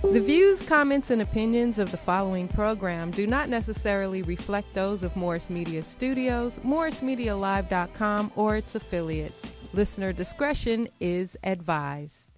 The views, comments, and opinions of the following program do not necessarily reflect those of Morris Media Studios, MorrisMediaLive.com, or its affiliates. Listener discretion is advised.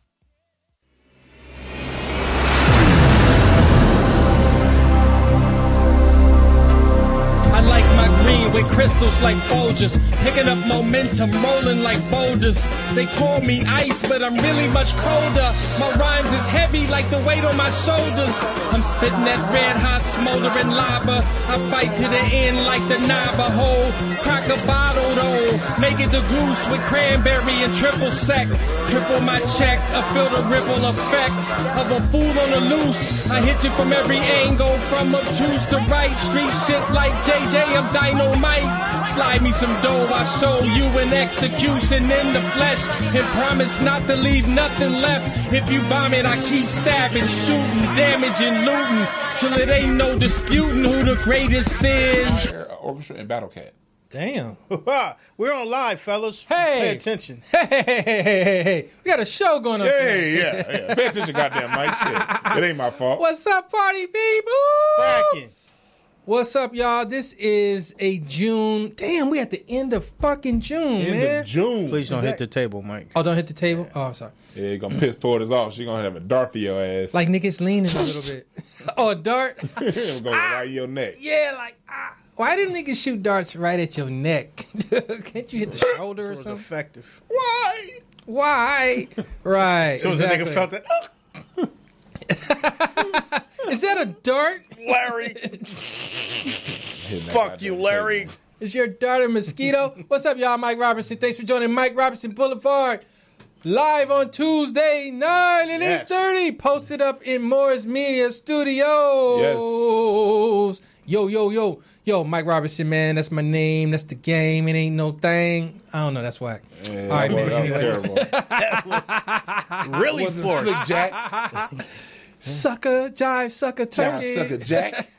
I like my green with crystals like Folgers, picking up momentum, rolling like boulders. They call me ice, but I'm really much colder. My rhymes is heavy like the weight on my shoulders. I'm spitting that red hot smoldering lava. I fight to the end like the Navajo. Crack a bottle though, make it the goose with cranberry and triple sec. Triple my check, I feel the ripple effect of a fool on the loose. I hit you from every angle, from obtuse to right. Street shit like JJ, I'm dynamite. Slide me some dough, I show you an execution in the flesh, and promise not to leave nothing left. If you bomb it, I keep stabbing, shooting, damaging, looting, till it ain't no disputing who the greatest is. Orchestra and Battle Cat. Damn. We're on live, fellas. Hey. Pay attention. Hey. We got a show going on Hey, tonight. yeah. Pay attention, goddamn Mike. Shit. It ain't my fault. What's up, party people? Cracking. What's up, y'all? This is a June. Damn, we at the end of fucking June, man. End of June. Please don't hit the table, Mike. Oh, don't hit the table? Oh, I'm sorry. Yeah, you're gonna piss Porters off. She gonna have a dart for your ass. Like niggas leaning a little bit. Oh, a dart? It's gonna right in your neck. Yeah, like, why do niggas shoot darts right at your neck? Can't you hit the shoulder or So something? it's effective. Why? Right. So exactly. the nigga felt that. Is that a dart? Larry. Fuck you, Larry. Is your dart a mosquito? What's up, y'all? Mike Robertson. Thanks for joining Mike Robertson Blvd. Live on Tuesday, 9 and 8:30. Posted up in Morris Media Studios. Yes. Yo, Mike Robertson, man. That's my name. That's the game. It ain't no thing. I don't know. That's whack. Yeah, All right, man. That was terrible. Really Wasn't forced. Slick Jack. Sucker, jive, sucker, turkey. Jive sucker Jack.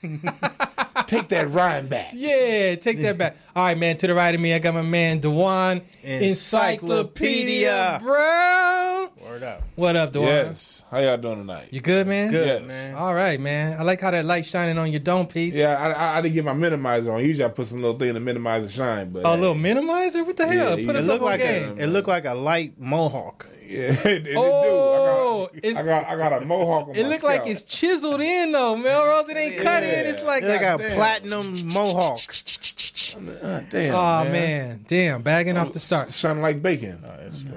Take that rhyme back. Yeah, take that back. All right, man. To the right of me, I got my man, Dwann. Encyclopedia Brown. Word up. What up, Dwann? Yes. How y'all doing tonight? You good, man? Good, Yes. man. All right, man. I like how that light shining on your dome piece. Yeah, I didn't get my minimizer on. Usually I put some little thing to minimize the shine, but Oh, a little minimizer? What the hell? Yeah, Put it us It up looked on like game. it looked like a light mohawk. yeah, it Oh, do. I got a mohawk on It my looked like scalp. it's chiseled in, though, MellRoz. It ain't cut in. It's like, They got a goddamn. platinum mohawk. Damn, Oh, man. man. Damn, bagging off the start. Shining like bacon.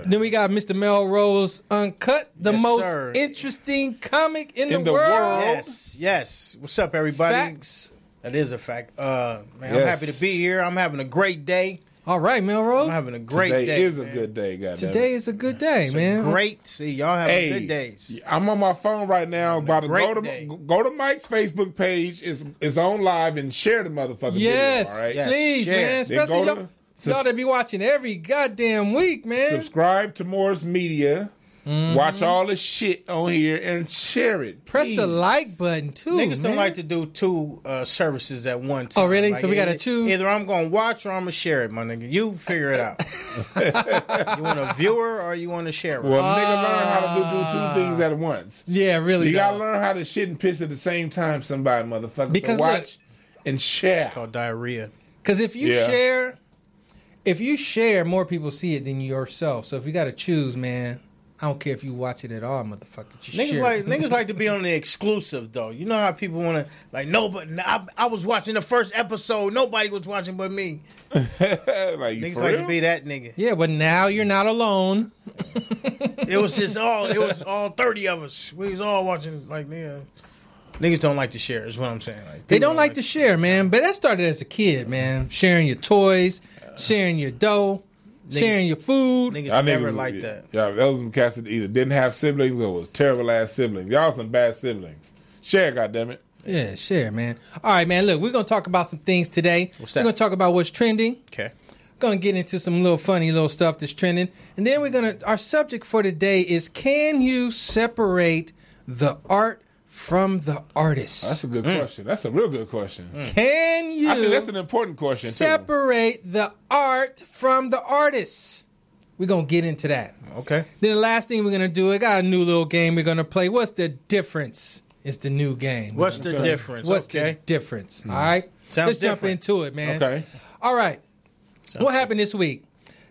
Then we got Mr. MellRoz Uncutt, the Yes, most sir. interesting comic in In the the world. world. Yes. What's up, everybody? Facts. That is a fact. Man, I'm Yes. happy to be here. I'm having a great day. All right, MellRoz. I'm having a great Today day. is a man. good day, goddamn. Today is a good day, man. Great. See, y'all having Hey, good days. I'm on my phone right now. About to great go to day. Mike's Facebook page. It's on live and share the motherfucking Yes, video. All right. Yes. please, share. man. Then Especially go to- y'all that be watching every goddamn week, man. Subscribe to Morris Media. Watch all the shit on here and share it. Press please. the like button, too, Niggas man. don't like to do two services at one time. Oh, really? So we gotta choose? Either I'm going to watch or I'm going to share it, my nigga. You figure it out. You want a viewer or you want to share it? Well, nigga, learn how to do two things at once. Yeah, really. You gotta though. learn how to shit and piss at the same time, somebody, motherfucker. Because so look- watch and share. Called diarrhea. Because if you Yeah. share, more people see it than yourself. So if you got to choose, man, I don't care if you watch it at all, motherfucker. Just share it. Niggas like to be on the exclusive though. You know how people want to like nobody. I was watching the first episode. Nobody was watching but me. Like, Niggas for like real? to be that nigga. Yeah, but now you're not alone. It was all 30 of us. We was all watching like niggas don't like to share. Is what I'm saying. Like, They people don't like to share, man. But that started as a kid, man. Sharing your toys, sharing your dough, sharing your food. Niggas Y'all never niggas- like that. Yeah, those some cats that either didn't have siblings or was terrible ass siblings. Y'all some bad siblings. Share, goddammit. Yeah, share, man. All right, man. Look, we're going to talk about some things today. What's that? We're going to talk about what's trending. Okay. Going to get into some little funny little stuff that's trending. And then our subject for today is, can you separate the art from the artist? That's a good question. That's a real good question. Can you I think that's an important question, too. separate the art from the artist? We're going to get into that. Okay. Then the last thing we're going to do, I got a new little game we're going to play. What's the difference? It's the new game. What's the difference? What's the difference? All right? Let's jump into it, man. Okay. All right. What happened this week?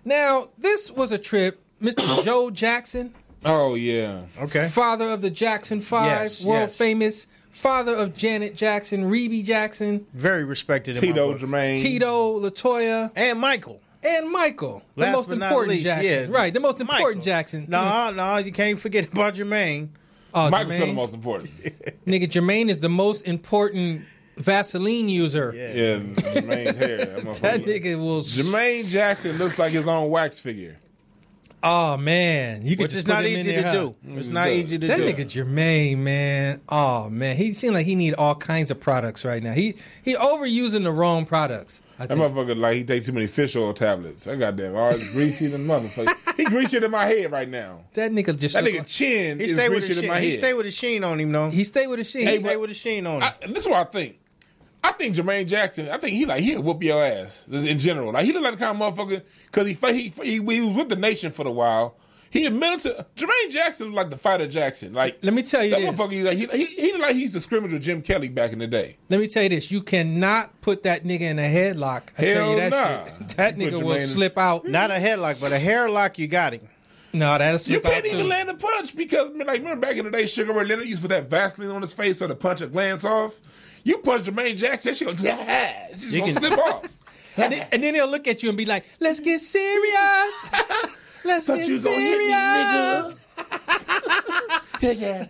Now, this was a trip. Mr. Joe Jackson. Oh, yeah. Okay. Father of the Jackson 5, world famous. Father of Janet Jackson, Rebe Jackson. Very respected in Tito, my book. Jermaine. Tito, LaToya. And Michael. And Michael. The Last most but not important least, Jackson. yeah. Right, the most important Michael. Jackson. No, you can't forget about Jermaine. Oh, Michael's still the Jermaine. most important. Nigga, Jermaine is the most important Vaseline user. Yeah, Jermaine's hair. That nigga will... Jermaine Jackson looks like his own wax figure. Oh, man. You could Which just is not put him in easy there, to huh? do. It's not easy to That do. nigga Jermaine, man. Oh, man. He seemed like he need all kinds of products right now. He overusing the wrong products. I That think. motherfucker like he take too many fish oil tablets. I goddamn always greasy than motherfucker. He greasier than my head right now. That nigga just... That look nigga like- chin He is stay with greasier the than my sheen. head. He stay with the sheen on him, though. He stayed with the shit. He stay with the sheen on him. This is what I think. I think Jermaine Jackson. I think he'll whoop your ass in general. Like he look like the kind of motherfucker because he was with the nation for a while. He admitted to Jermaine Jackson was like the fighter Jackson. Like Let me tell you that this. motherfucker. Like, he looked like he used to scrimmage with Jim Kelly back in the day. Let me tell you this. You cannot put that nigga in a headlock. I tell you Hell that nah. shit. That You put nigga will Jermaine in- slip out. Not a headlock, but a hairlock, you got him. No, that'll You slip out can't even too. land a punch because like remember back in the day, Sugar Ray Leonard used to put that Vaseline on his face so the punch would glance off. You punch Jermaine Jackson, she go, she's gonna slip off. And then he'll look at you and be like, let's get serious. Let's Thought get you was gonna hit me, serious. nigga.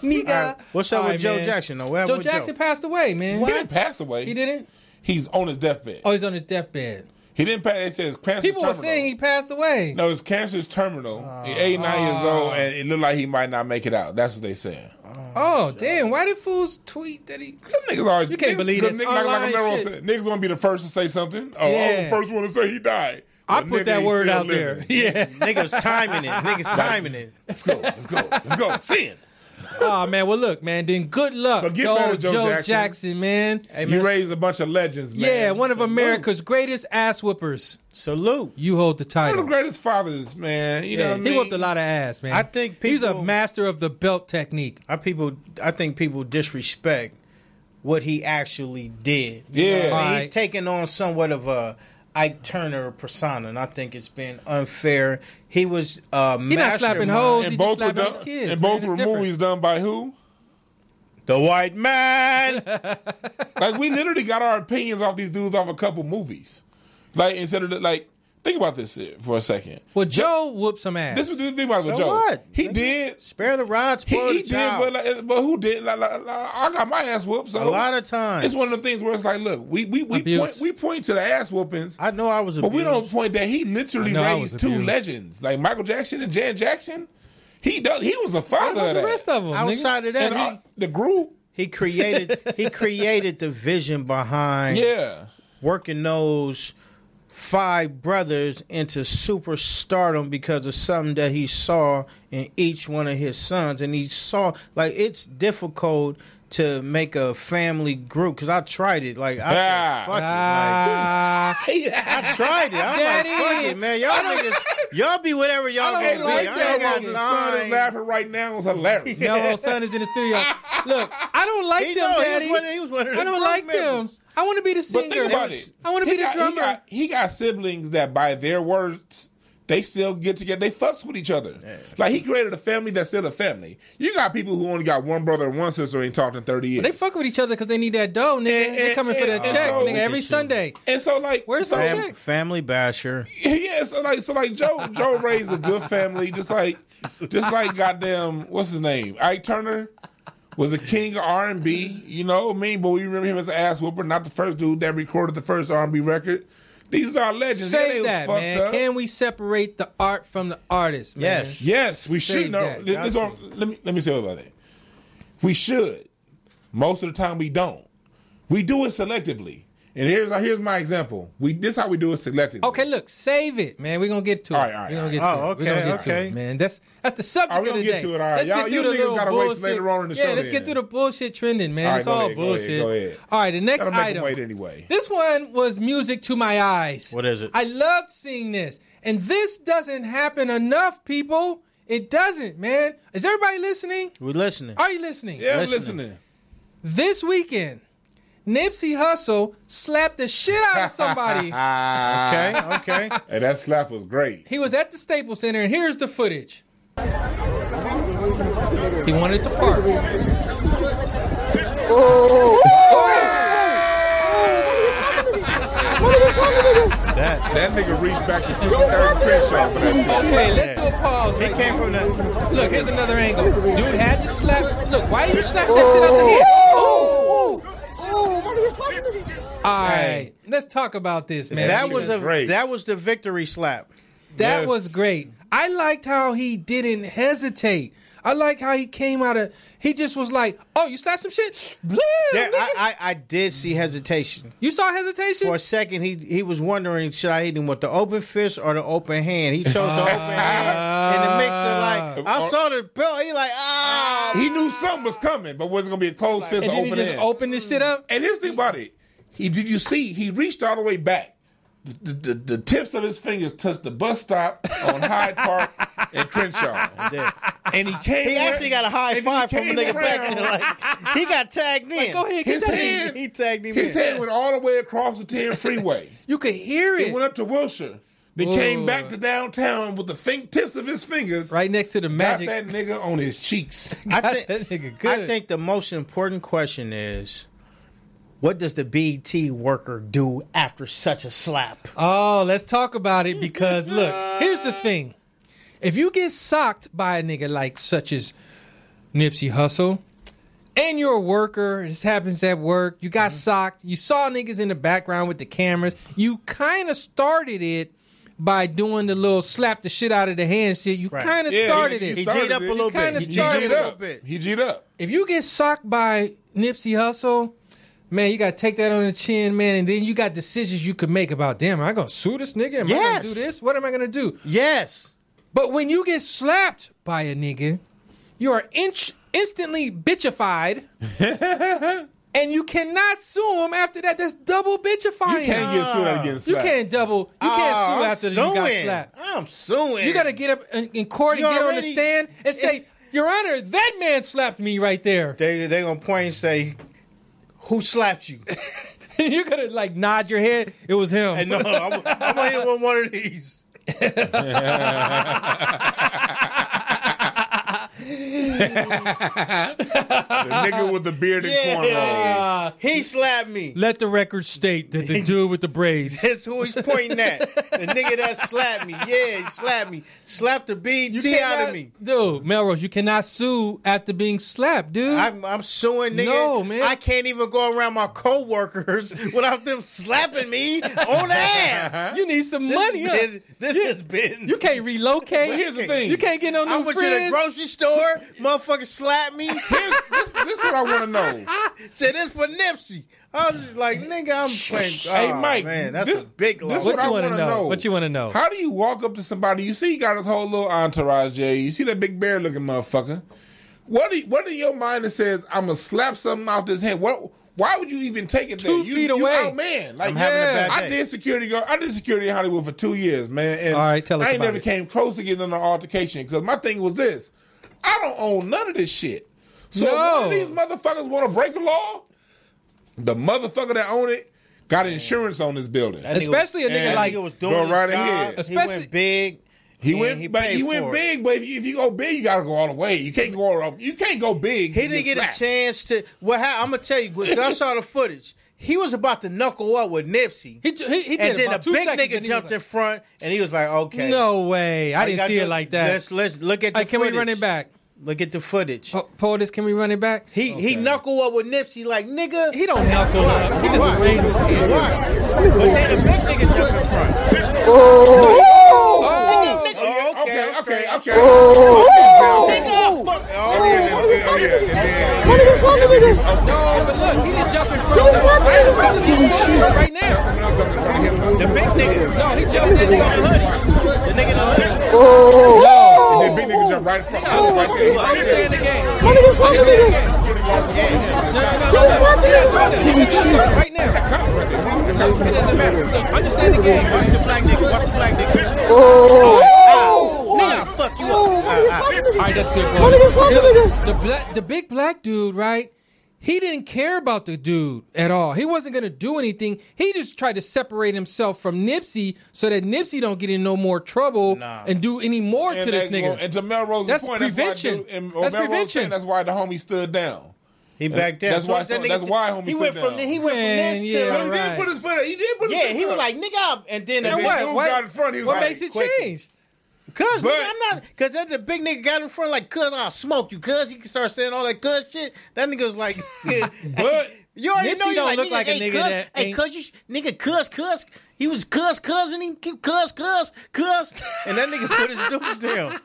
Nigga. What's up All with right, Joe man. Jackson, though? What happened Joe with Jackson passed away, man. He didn't pass away. He didn't? He's on his deathbed. Oh, he's on his deathbed. He didn't pass. It says cancer. People were terminal. saying he passed away. No, his cancer is terminal. He's 89 years old, and it looked like he might not make it out. That's what they saying. Oh, damn. Why did fools tweet that he... Cause niggas always, You can't believe this Like online MellRoz shit. said, niggas gonna be the first to say something. Oh, Yeah. I'm the first one to say he died. I Well, put nigga, that he word still out there. living. Yeah. Niggas timing it. Niggas timing it. Let's go. Sin. Oh, man. Well, look, man. Then good luck But get to better, old Joe Joe Jackson. Jackson, man. Hey, You man, raised a bunch of legends, man. Yeah, one of Salute. America's greatest ass whoopers. salute. You hold the One title. of the greatest fathers, man. You know what I mean? He whooped a lot of ass, man. I think he's a people- master of the belt technique. I think people disrespect what he actually did. Yeah. I mean, he's Right. taking on somewhat of a Ike Turner persona, and I think it's been unfair. He was He not slapping hoes. He And just both were slapping his done. kids. And both man. were It's different. movies done by who? The white man. Like we literally got our opinions off these dudes off a couple movies. Like instead of like, think about this for a second. Well, Joe whooped some ass. This was the thing about So Joe. what? He Nigga, did. Spare the rod, spoil He the did, child. but who did? Like, I got my ass whooped. So A lot of times. it's one of the things where it's like, look, we Abuse. point to the ass whoopings, I know I was but we don't abused. point that he literally I know I was raised two abused. legends like Michael Jackson and Janet Jackson. He was a father What about of the that. rest of them? Outside of that, And the group, he created the vision behind yeah. working those 5 brothers into superstardom because of something that he saw in each one of his sons. And he saw, like, it's difficult to make a family group because I tried it. Like, I said, fuck it. Like, I tried it. I'm Daddy, like, fuck it, man. Y'all niggas, y'all be whatever y'all I gonna don't be. like I that ain't got nigga. The son is time. laughing right now. It's hilarious. Melrose son is in the studio. Look, I don't like He them, know, Daddy. he was one of the I don't group like them. members. I want to be the But singer. think about it. I want to be the drummer. He got siblings that, by their words, they still get together. They fucks with each other. Like, he created a family that's still a family. You got people who only got one brother and one sister ain't talked in 30 years. They fuck with each other because they need that dough, nigga. They coming for that and check, so- nigga, every Sunday. And so, like, Where's so, the check? Family basher. yeah, so like Joe raised a good family, just like goddamn, what's his name? Ike Turner was a king of R&B, you know what I mean? But we remember him as an ass whooper, not the first dude that recorded the first R&B record. These are legends. Yeah, they Say was that, fucked man. up. Can we separate the art from the artist, man? Yes. Yes, we Say should. No, that. let me say about that. We should. Most of the time, we don't. We do it selectively, And here's my example. This how we do it selectively. Okay, look, save it, man. We're gonna get to it. All right. We're gonna get to it. We're gonna get to it, man. That's the subject we of the gonna day. get to it, all right. Let's get through the little gotta wait bullshit. later on in the show let's get through the bullshit trending, man. All right, it's all go ahead, bullshit. go ahead. All right, the next Gotta make item. them wait anyway. This one was music to my eyes. What is it? I loved seeing this, and this doesn't happen enough, people. It doesn't, man. Is everybody listening? We're listening. Are you listening? Yeah, I'm listening. This weekend, Nipsey Hussle slapped the shit out of somebody. Okay. And that slap was great. He was at the Staples Center, and here's the footage. He wanted to park. That nigga reached back to 63rd Crenshaw for that shit. Okay, let's do a pause. He came from the. Look, here's another angle. Dude had to slap. Look, why you slap that shit out the head? All right, let's talk about this, man. That was great. That was the victory slap. That Yes. was great. I liked how he didn't hesitate. I like how he came out of. He just was like, "Oh, you slapped some shit." Blah, There, nigga. I did see hesitation. You saw hesitation? For a second, he was wondering, should I hit him with the open fist or the open hand? He chose the open hand in the mix of like, I saw the belt. He like, He knew something was coming, but was it gonna be a closed fist and or then he open just hand? opened this shit up. And here's the thing about it. Did you see? He reached all the way back. The tips of his fingers touched the bus stop on Hyde Park and Crenshaw. And he came. he actually got a high five from a nigga back there. Like, he got tagged in. Like, go ahead, get His that hand, in. He tagged him his in. hand went all the way across the 10 freeway. You could hear It it went up to Wilshire. Then came back to downtown with the tips of his fingers. right next to the Got magic. that nigga on his cheeks. I Got think, that nigga good. I think the most important question is, what does the BET worker do after such a slap? Oh, let's talk about it because look, here's the thing. If you get socked by a nigga like such as Nipsey Hussle, and you're a worker, this happens at work, you got socked, you saw niggas in the background with the cameras, you kind of started it by doing the little slap the shit out of the hand shit. You kind of started it. He G'd up a little bit. kinda He started G'd it. up. He G'd up. If you get socked by Nipsey Hussle, man, you got to take that on the chin, man, and then you got decisions you could make about, damn, am I going to sue this nigga? Am I going to do this? What am I going to do? Yes. But when you get slapped by a nigga, you are instantly bitchified, and you cannot sue him after that. That's double bitchifying. You can't get sued out of getting You slapped. can't sue I'm after you got suing. slapped. I'm suing. You got to get up in court and You get on the already- stand and say, Your Honor, that man slapped me right there. They gonna point and say, "Who slapped you?" And you got to like nod your head. It was him. And no, I'm gonna hit him with one of these. The nigga with the beard and cornrows. He slapped me. Let the record state that the dude with the braids. That's who he's pointing at. The nigga that slapped me. Yeah, he slapped me. Slapped the BT out of me. Dude, MellRoz, you cannot sue after being slapped, dude. I'm suing, nigga. No, man. I can't even go around my coworkers without them slapping me on the ass. You need some money, huh? This has been. You can't relocate. But here's the thing. You can't get no new I went to the friends. grocery store. Motherfucker slapped me. This is what I want to know. Said this for Nipsey. I was just like, nigga, I'm playing. Hey, Oh, Mike, man, that's this- a big loss. this What what you I want to wanna know? know. What you want to know? How do you walk up to somebody? You see, he got his whole little entourage there. You see that big bear looking motherfucker. What in your mind that says I'm gonna slap something out this hand? What? Why would you even take it there? 2 feet away. You man. Like, I'm having a bad I day. did security guard. I did security in Hollywood for 2 years, man. And All right, tell us I ain't about never it. came close to getting in an altercation because my thing was this: I don't own none of this shit. So if one of these motherfuckers want to break the law, the motherfucker that own it got insurance on this building. Especially a nigga And like Nigga was doing go his right job. ahead. He Especially- went big. He and went, but paid he went for it. big. But if you go big, you gotta go all the way. You can't go all. You can't go big. He didn't get a chance to. Well, I'm gonna tell you. Because I saw the footage. He was about to knuckle up with Nipsey, he did and then about a 2 big seconds, nigga and he was jumped in front, and he was like, "Okay, No way. I All you didn't gotta see it do- like that. Let's look at the Hey, can footage. we run it back? Look at the footage. POTUS, can we run it back? He knuckle up with Nipsey like nigga. He don't knuckle up. He just raises his hand. Right. But then a big nigga jumped in front. Oh! Okay. No, but look, he didn't jump in front of him. Right The nigga in the hoodie. And then big nigga jump right in front. Right there. He's right there. In the game. Right now. It doesn't matter. Look, understand the game. Watch the black nigga. Nigga, I'll fuck you up. All right, that's good, boy. The big black dude, right? He didn't care about the dude at all. He wasn't going to do anything. He just tried to separate himself from Nipsey so that Nipsey don't get in no more trouble and do any more to this nigga. And to MellRoz's point, prevention. That's prevention. That's why the homie stood down. He backed down. That's why homie stood down. He went from this to... He did put his foot up. He he was like, nigga up. And then... And what? Got in front, he was what like, makes it change? Cuz, I'm not, cuz that the big nigga got in front like, cuz I'll smoke you, cuz he can start saying all that cuz shit. That nigga was like, but you already Nipsey know you don't like, look like a nigga that hey, cuz you, nigga, cuz, he was cuz, and he cuz, and that nigga put his dudes down.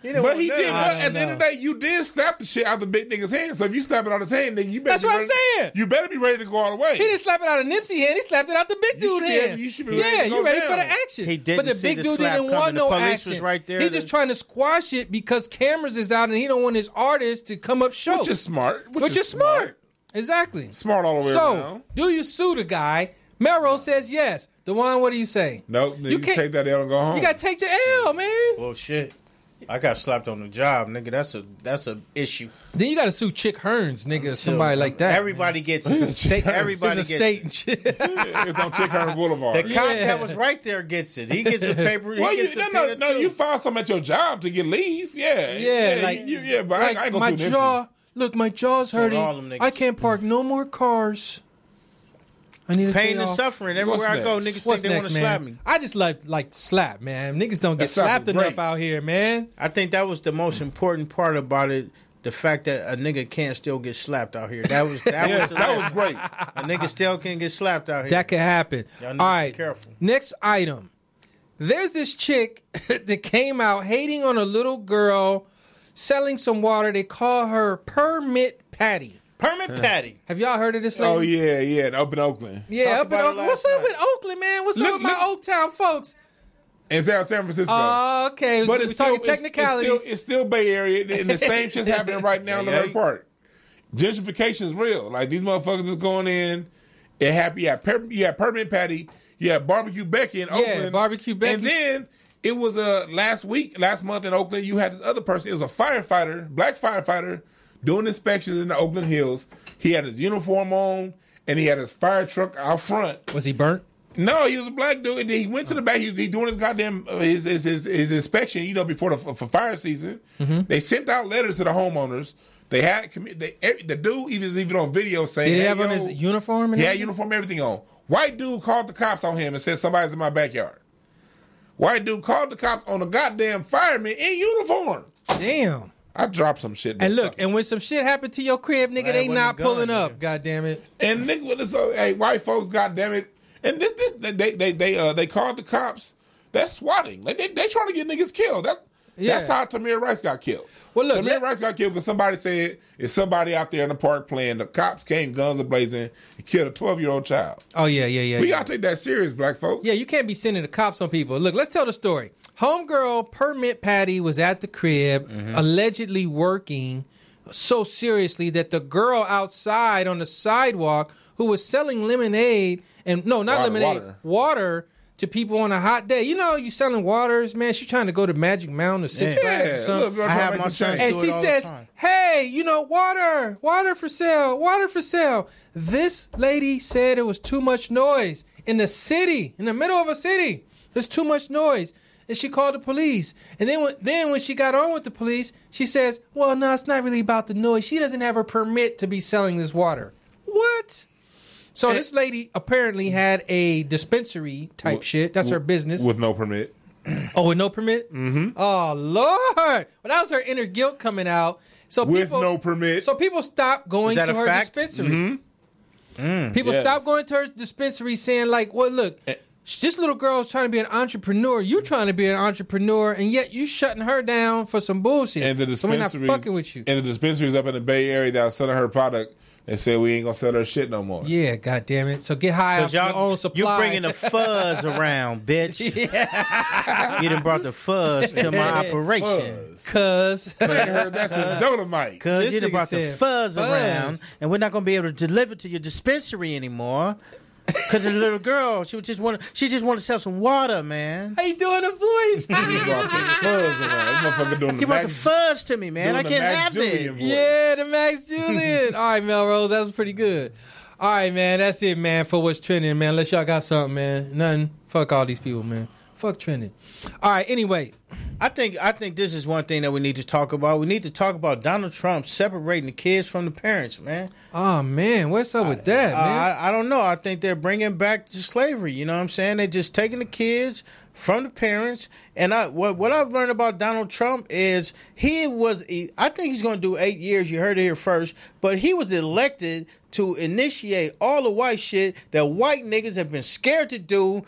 But he did. But at the end of the day, you did slap the shit out of the big nigga's hand. So if you slap it out of his hand, then you better. That's what I'm saying. You better be ready to go all the way. He didn't slap it out of Nipsey's hand. He slapped it out the big dude's hand. You should be ready to go you ready down. for the action. He didn't but the see big the dude slap didn't coming. want The no police action. was right there He to- just trying to squash it because cameras is out and he don't want his artists to come up show. Which is smart. Which is smart. Exactly. Smart all the way so, around. do you sue the guy? MellRoz says yes. Dwann, what do you say? Nope. You can't take that L and go home. You got to take the L, man. Well, shit. I got slapped on the job, nigga. That's a issue. Then you got to sue Chick Hearns, nigga, somebody like that. Everybody gets It's it. a state. Everybody it's a gets state it. and shit. It's on Chick Hearn Boulevard. The cop that was right there gets it. He gets the paper. Well, He gets the paper too. you filed something at your job to get leave. Yeah. But like I ain't my gonna sue jaw. Look, my jaw's hurting. all them niggas. I can't park no more cars. I need a Pain day and off. suffering. Everywhere I go, niggas What's think they want next, to man? slap me. I just like to slap, man. Niggas don't get That slap slapped is enough great. out here, man. I think that was the most important part about it. The fact that a nigga can't still get slapped out here. That was that was great. A nigga still can get slapped out here. That could happen. Y'all need All to be right. careful. Next item. There's this chick that came out hating on a little girl selling some water. They call her Permit Patty. Permit Patty. Have y'all heard of this lady? Oh yeah, up in Oakland. Yeah, Talked up in about it Oakland. last What's up night. with Oakland, man? What's up with my Oaktown folks? In San Francisco. Oh, okay. But We're it's talking still, technicalities. It's still Bay Area, and the same shit's happening right now in the River Park. Gentrification is real. Like these motherfuckers is going in. It happened. You had Permit Patty. You had Barbecue Becky in Oakland. Yeah, Barbecue Becky. And then it was last month in Oakland. You had this other person. It was a firefighter, black firefighter, doing inspections in the Oakland Hills. He had his uniform on, and he had his fire truck out front. Was he burnt? No, he was a black dude, and then he went to the back. He doing his goddamn his inspection, before for fire season. Mm-hmm. They sent out letters to the homeowners. They had the dude even on video saying, did he have on his uniform? And he had uniform, everything on. White dude called the cops on him and said somebody's in my backyard. White dude called the cops on a goddamn fireman in uniform. Damn. I dropped some shit. And look, and when some shit happened to your crib, nigga, they not pulling up. God damn it. And nigga, hey, white folks, god damn it. And they called the cops. That's swatting. Like they trying to get niggas killed. That's how Tamir Rice got killed. Well, look, Tamir Rice got killed because somebody said it's somebody out there in the park playing. The cops came, guns are blazing, and killed a 12-year-old child. Oh yeah. We gotta take that serious, black folks. Yeah, you can't be sending the cops on people. Look, let's tell the story. Homegirl Permit Patty was at the crib, allegedly working so seriously that the girl outside on the sidewalk who was selling lemonade and water to people on a hot day. You know, you selling waters, man. She's trying to go to Magic Mountain or Six Flags or something. Look, I have my son. And she says, hey, water for sale. This lady said it was too much noise in the city, in the middle of a city. There's too much noise. And she called the police. And then when she got on with the police, she says, well, no, it's not really about the noise. She doesn't have a permit to be selling this water. What? So this lady apparently had a dispensary type shit. That's her business. With no permit. Oh, with no permit? Mm-hmm. Oh, Lord. Well, that was her inner guilt coming out. So With no permit. So people stopped going to her dispensary. People stopped going to her dispensary saying, like, well, look, this little girl is trying to be an entrepreneur. You trying to be an entrepreneur, and yet you shutting her down for some bullshit. And the so we're not dispensaries, fucking with you. And the dispensaries up in the Bay Area that are selling her product, and said we ain't gonna sell their shit no more. Yeah, God damn it. So get high off your own supply. You bringing the fuzz around, bitch. You done brought the fuzz to my operation. Cuz. I heard that's a Dolomite. Cuz you done brought the fuzz around, and we're not gonna be able to deliver to your dispensary anymore. Cause the little girl, she just want to sell some water, man. How you doing the voice? You brought the fuzz around. This motherfucker doing You brought the fuzz to me, man. I can't have it. Voice. Yeah, the Max Julian. All right, MellRoz, that was pretty good. All right, man, that's it, man, for what's trending, man. Unless y'all got something, man. Nothing. Fuck all these people, man. Fuck trending. All right, anyway. I think this is one thing that we need to talk about. We need to talk about Donald Trump separating the kids from the parents, man. Oh, man, what's up with that, man? I don't know. I think they're bringing back to slavery. You know what I'm saying? They're just taking the kids from the parents. And what I've learned about Donald Trump is I think he's going to do 8 years. You heard it here first. But he was elected to initiate all the white shit that white niggas have been scared to do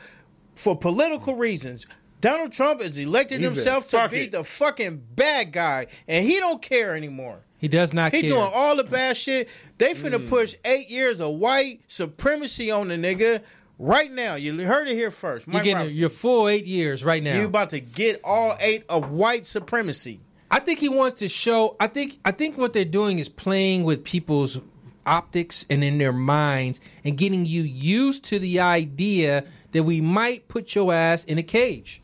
for political reasons. Donald Trump has elected himself to be the fucking bad guy, and he don't care anymore. He does not care. He doing all the bad shit. They finna push 8 years of white supremacy on the nigga right now. You heard it here first. You're getting your full 8 years right now. You about to get all 8 of white supremacy. I think he wants to show. I think what they're doing is playing with people's optics and in their minds and getting you used to the idea that we might put your ass in a cage.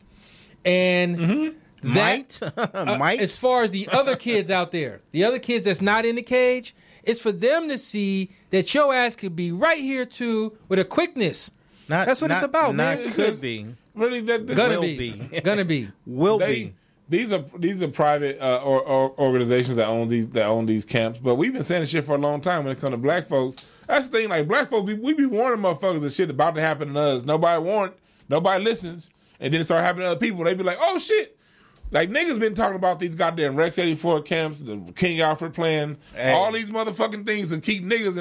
And Might? as far as the other kids out there, the other kids that's not in the cage, it's for them to see that your ass could be right here too with a quickness. That's what it's about, man. Could be. Really, Gonna be. Will be. These are private organizations that own these camps. But we've been saying this shit for a long time when it comes to black folks. That's the thing. Like black folks, we be warning motherfuckers that shit about to happen to us. Nobody listens. And then it start happening to other people. They be like, oh, shit. Like, niggas been talking about these goddamn Rex 84 camps, the King Alfred plan, all these motherfucking things to keep niggas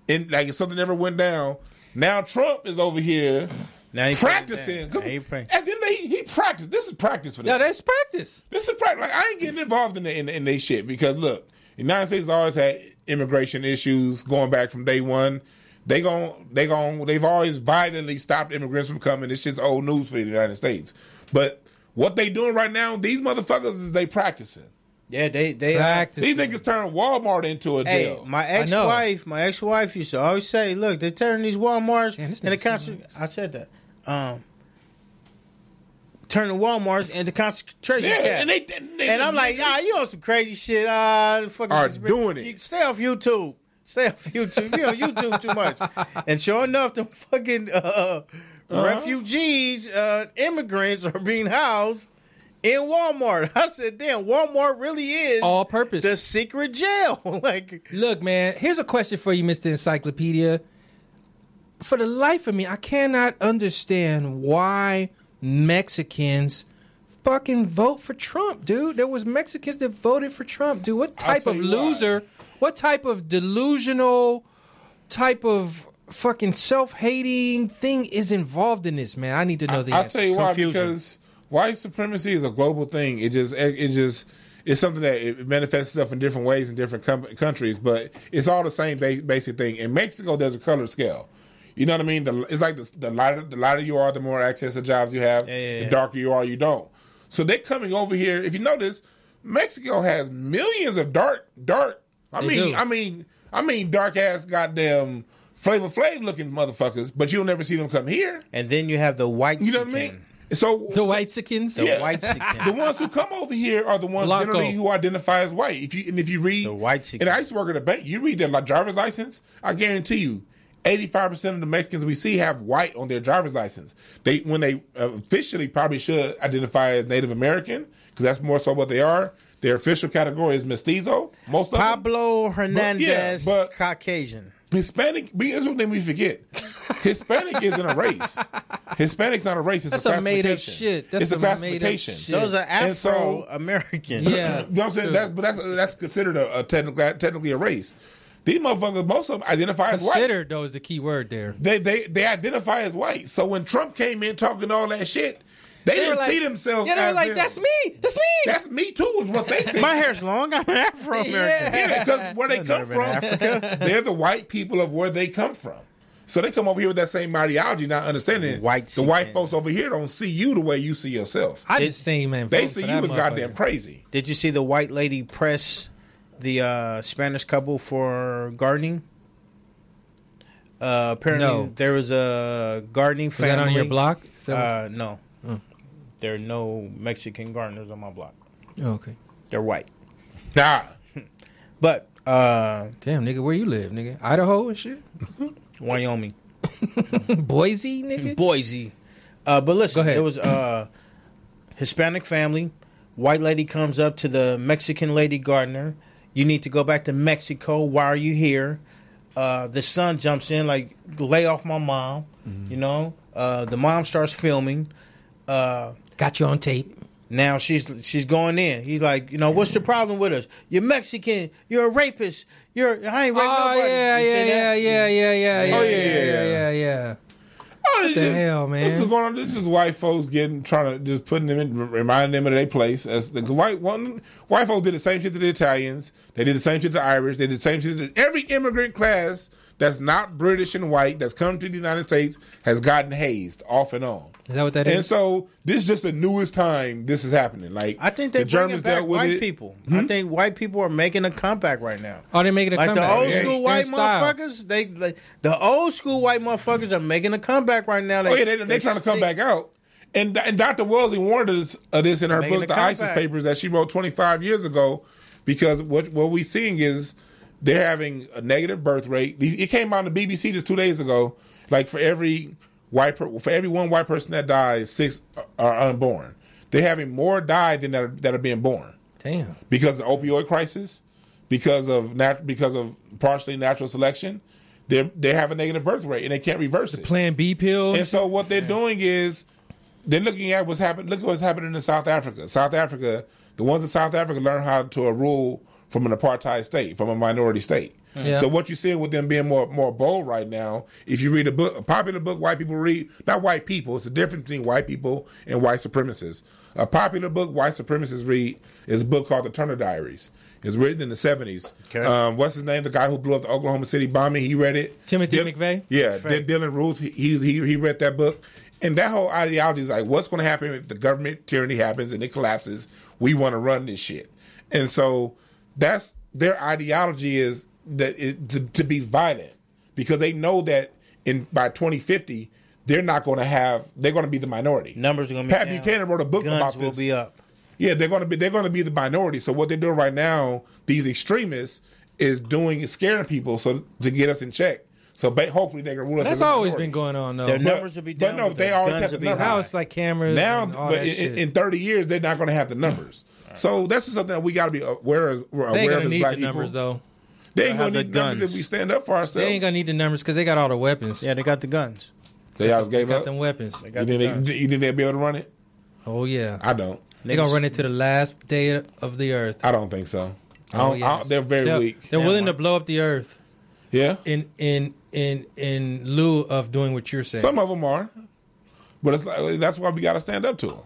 in like, if something ever went down. Now Trump is over here practicing. At the end of the day, he practiced. This is practice for them. Yeah, that's practice. This is practice. Like, I ain't getting involved in they shit because, look, the United States has always had immigration issues going back from day one. They've always violently stopped immigrants from coming. This shit's old news for the United States. But what they doing right now, these motherfuckers is they practicing. Yeah, they practicing. These niggas turn Walmart into a jail. My ex-wife used to always say, look, they turn these Walmarts into I said that. Turn the Walmarts into concentration camps. And I'm like, you on some crazy shit. Doing it. Stay off YouTube. Stay off YouTube. You on YouTube too much. And sure enough, the fucking refugees, immigrants are being housed in Walmart. I said, damn, Walmart really is all purpose. The secret jail. Look, man, here's a question for you, Mr. Encyclopedia. For the life of me, I cannot understand why Mexicans fucking vote for Trump, dude. There was Mexicans that voted for Trump, dude. What type of loser? What type of delusional, type of fucking self-hating thing is involved in this, man? I need to know the answer. I'll tell you why. Because white supremacy is a global thing. It's something that it manifests itself in different ways in different countries, but it's all the same basic thing. In Mexico, there's a color scale. You know what I mean? It's like the lighter you are, the more access to jobs you have. The darker you are, you don't. So they're coming over here. If you notice, Mexico has millions of dark. I mean, dark ass goddamn Flavor Flav looking motherfuckers, but you'll never see them come here. And then you have the white. You know what I mean? So the Whitexicans, the ones who come over here are the ones generally who identify as white. If you read the Whitexicans, and I used to work at a bank, you read their driver's license. I guarantee you, 85% of the Mexicans we see have white on their driver's license. When they officially probably should identify as Native American because that's more so what they are. Their official category is mestizo. Most of Pablo Hernandez, but Caucasian. Hispanic, here's one thing we forget. Hispanic isn't a race. Hispanic's not a race. It's That's a classification. Made up shit. It's a classification. Those are Afro-American. Yeah. You know what I'm saying? That's considered a technically a race. These motherfuckers, most of them identify as white. Considered, though, is the key word there. They identify as white. So when Trump came in talking all that shit, They didn't see themselves. Yeah, they were as like, them. "That's me. That's me. That's me too." Is what they think. My hair's long. I'm Afro-American. Yeah, because where they come from, they're the white people of where they come from. So they come over here with that same ideology, not understanding the white folks over here don't see you the way you see yourself. I just seen, man. They see you as goddamn crazy. Did you see the white lady press the Spanish couple for gardening? Apparently, there was a gardening family. Was that on your block? No. There are no Mexican gardeners on my block. Oh, okay. They're white. Nah. But, damn, nigga, where you live, nigga? Idaho and shit? Wyoming. Boise, nigga? Boise. But listen, Go ahead. there was a Hispanic family. White lady comes up to the Mexican lady gardener. You need to go back to Mexico. Why are you here? The son jumps in like, lay off my mom. You know? The mom starts filming. Got you on tape. Now she's going in. He's like, you know, what's the problem with us? You're Mexican. You're a rapist. I ain't raping nobody. Yeah. What the hell, man? This is going on. This is white folks trying to just putting them in, reminding them of their place. As the white folks did the same shit to the Italians. They did the same shit to the Irish. They did the same shit to every immigrant class that's not British and white that's come to the United States has gotten hazed off and on. Is that what that is? And so this is just the newest time this is happening. Like I think the Germans dealt with white people. I think white people are making a comeback right now. Oh, they're making a comeback. Like the old school white motherfuckers, the old school white motherfuckers are making a comeback right now. They're trying to come back out. And Dr. Wellesley warned us of this in her book, The ISIS Papers, that she wrote 25 years ago, because what we're seeing is they're having a negative birth rate. It came out on the BBC just 2 days ago. Like for every one white person that dies, 6 are unborn. They're having more die than that are being born. Damn. Because of the opioid crisis, because of partially natural selection, they have a negative birth rate and they can't reverse it. Plan B pills. And so what they're doing is they're looking at what's happening. Look at what's happening in South Africa. The ones in South Africa learn how to rule from an apartheid state, from a minority state. Yeah. So what you're seeing with them being more bold right now, if you read a popular book white people read, not white people, it's the difference between white people and white supremacists. A popular book white supremacists read is a book called The Turner Diaries. It's written in the 70s. Okay. What's his name? The guy who blew up the Oklahoma City bombing, he read it. Timothy McVeigh? Yeah, Dylan Ruth, he read that book. And that whole ideology is like, what's going to happen if the government tyranny happens and it collapses? We want to run this shit. And so that's their ideology is that to be violent, because they know that by 2050 they're going to be the minority. Numbers are going to be Pat down. Buchanan wrote a book about this. Guns will be up. Yeah, they're going to be the minority. So what they're doing right now, these extremists, is scaring people to get us in check. So hopefully they can rule us. That's always been going on, though. Their numbers will be down. But no, they always have the numbers. Now it's like cameras. Now, and all but that shit. in 30 years, they're not going to have the numbers. So that's just something that we got to be aware of. They ain't going to need the numbers, though. They ain't going to need the numbers if we stand up for ourselves. They ain't going to need the numbers because they got all the weapons. Yeah, they got the guns. They always gave up? Got them weapons. You think they'll be able to run it? Oh, yeah. I don't. They're going to run it to the last day of the earth. I don't think so. Yes. They're very weak. They're willing to blow up the earth. Yeah? In lieu of doing what you're saying. Some of them are. But that's why we got to stand up to them.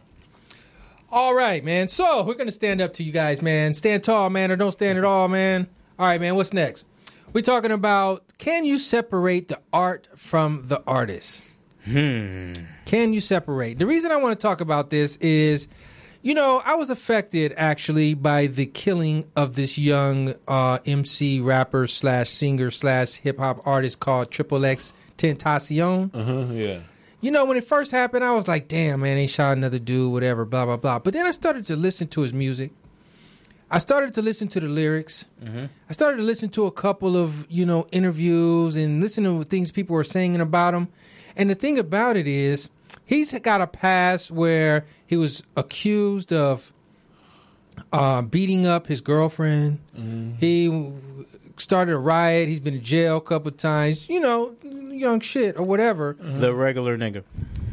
All right, man. So we're going to stand up to you guys, man. Stand tall, man, or don't stand at all, man. All right, man. What's next? We're talking about, can you separate the art from the artist? Can you separate? The reason I want to talk about this is, I was affected actually by the killing of this young MC rapper / singer / hip hop artist called Triple X Tentacion. Yeah. When it first happened, I was like, damn, man, they shot another dude, whatever, blah, blah, blah. But then I started to listen to his music. I started to listen to the lyrics. I started to listen to a couple of, interviews and listen to things people were saying about him. And the thing about it is, he's got a past where he was accused of beating up his girlfriend. He started a riot. He's been in jail a couple of times. Young shit or whatever. The regular nigga.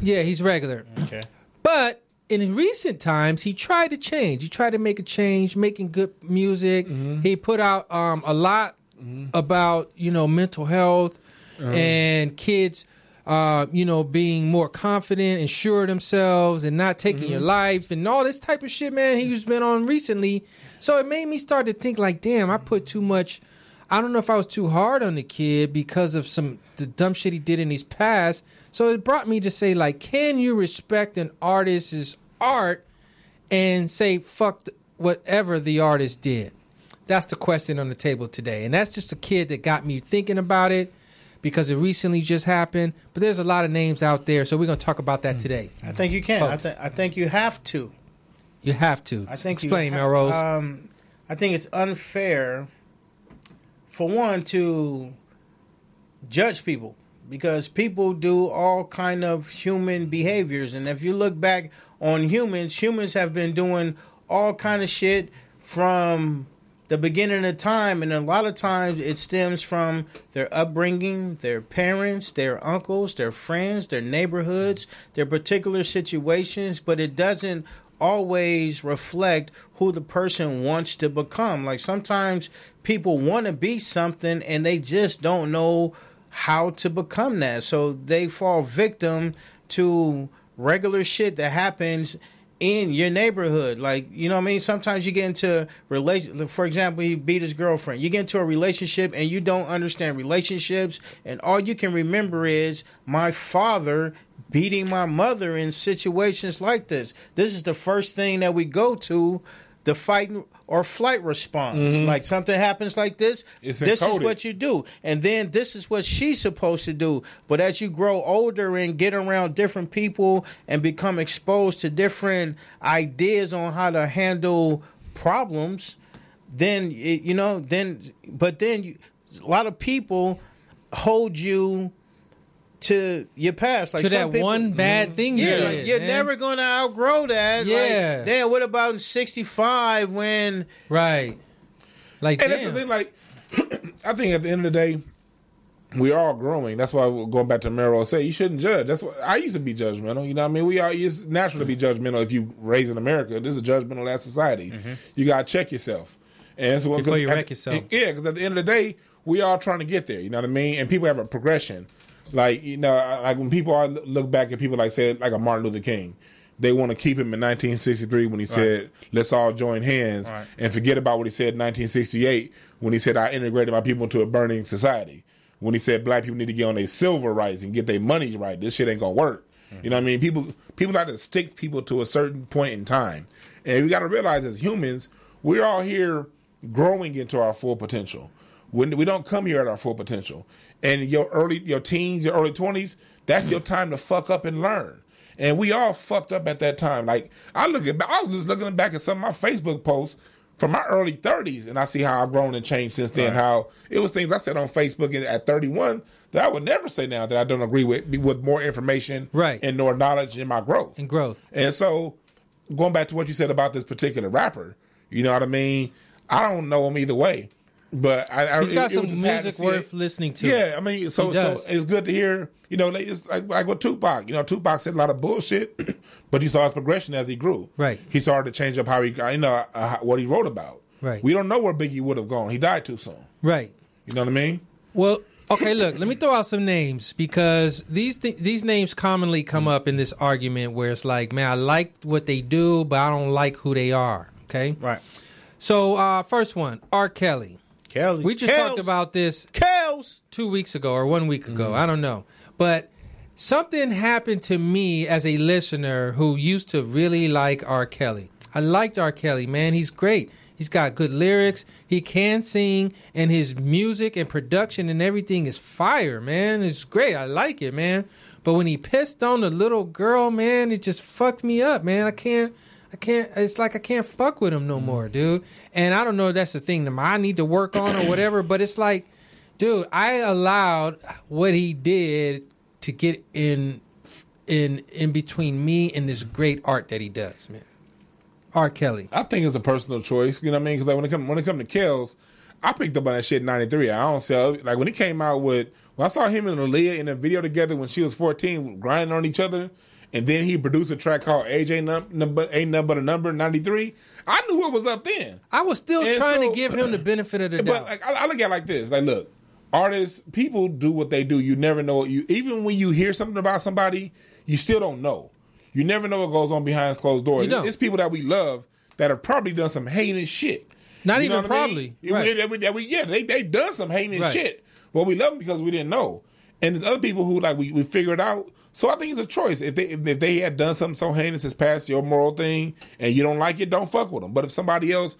Yeah, he's regular. Okay. But in recent times, he tried to change. He tried to make a change, making good music. He put out a lot about, mental health and kids being more confident and sure of themselves and not taking your life and all this type of shit, man, he's been on recently. So it made me start to think like, damn, I put too much. I don't know if I was too hard on the kid because of the dumb shit he did in his past. So it brought me to say, like, can you respect an artist's art and say fuck whatever the artist did? That's the question on the table today. And that's just a kid that got me thinking about it, because it recently just happened. But there's a lot of names out there, so we're going to talk about that today. I think you can. I think you have to. You have to. Explain, MellRoz. I think it's unfair, for one, to judge people, because people do all kind of human behaviors. And if you look back on humans have been doing all kind of shit from the beginning of time, and a lot of times it stems from their upbringing, their parents, their uncles, their friends, their neighborhoods, their particular situations, but it doesn't always reflect who the person wants to become. Like, sometimes people want to be something and they just don't know how to become that, so they fall victim to regular shit that happens in your neighborhood. Like, you know what I mean? Sometimes you get into for example, he beat his girlfriend. You get into a relationship and you don't understand relationships, and all you can remember is my father beating my mother in situations like this. This is the first thing that we go to, the fight or flight response. Like, something happens like this, this is what you do. And then this is what she's supposed to do. But as you grow older and get around different people and become exposed to different ideas on how to handle problems, then, a lot of people hold you to your past, like to that people, one bad thing you did. Like, you're never gonna outgrow that. Yeah. Like, damn, what about in 65 when? Right. Like, and that's the thing. Like, I think at the end of the day, we're all growing. That's why, going back to MellRoz say, you shouldn't judge. That's what I used to be judgmental. You know what I mean? It's natural to be judgmental if you raise in America. This is a judgmental ass society. You gotta check yourself. And so, before you wreck yourself. Yeah, because at the end of the day, we all trying to get there. You know what I mean? And people have a progression. Like, like when people look back at people like, say, like a Martin Luther King, they want to keep him in 1963 when he said, let's all join hands, and forget about what he said in 1968 when he said, I integrated my people into a burning society. When he said black people need to get on their silver rights and get their money right. This shit ain't going to work. You know what I mean? People like to stick people to a certain point in time. And we got to realize, as humans, we're all here growing into our full potential. When we don't come here at our full potential. And your teens, your early 20s, that's your time to fuck up and learn. And we all fucked up at that time. Like, I was just looking back at some of my Facebook posts from my early 30s, and I see how I've grown and changed since then. How it was things I said on Facebook at 31 that I would never say now that I don't agree with more information and more knowledge in my growth. And so, going back to what you said about this particular rapper, you know what I mean? I don't know him either way. But he's got some music worth listening to. Yeah, I mean, so it's good to hear. It's like with Tupac. Tupac said a lot of bullshit, but you saw his progression as he grew. Right. He started to change up how he, what he wrote about. Right. We don't know where Biggie would have gone. He died too soon. Right. You know what I mean? Well, okay. Look, let me throw out some names, because these names commonly come up in this argument where it's like, man, I like what they do, but I don't like who they are. Okay. Right. So first one, R. Kelly. We just talked about this 2 weeks ago or 1 week ago. I don't know. But something happened to me as a listener who used to really like R. Kelly. I liked R. Kelly, man. He's great. He's got good lyrics. He can sing, and his music and production and everything is fire, man. It's great. I like it, man. But when he pissed on the little girl, man, it just fucked me up, man. I can't, it's like I can't fuck with him no more, dude. And I don't know if that's the thing that I need to work on or whatever, but it's like, dude, I allowed what he did to get in between me and this great art that he does, man. R. Kelly. I think it's a personal choice, you know what I mean? Because like when it comes to Kells, I picked up on that shit in 93. I don't sell, like when he came out with, when I saw him and Aaliyah in a video together when she was 14, grinding on each other, and then he produced a track called Age Ain't Nothing But a Number, 93. I knew what was up then. I was still trying to give him the benefit of the doubt. But like, I look at it like this. Like, look, artists, people do what they do. You never know what even when you hear something about somebody, you still don't know. You never know what goes on behind closed doors. You don't. It's people that we love that have probably done some heinous shit. Not You know even what I probably. mean? Right. They done some heinous Right. shit. Well, we love them because we didn't know. And there's other people who like we figured out. So I think it's a choice. If they had done something so heinous as past your moral thing, and you don't like it, don't fuck with them. But if somebody else,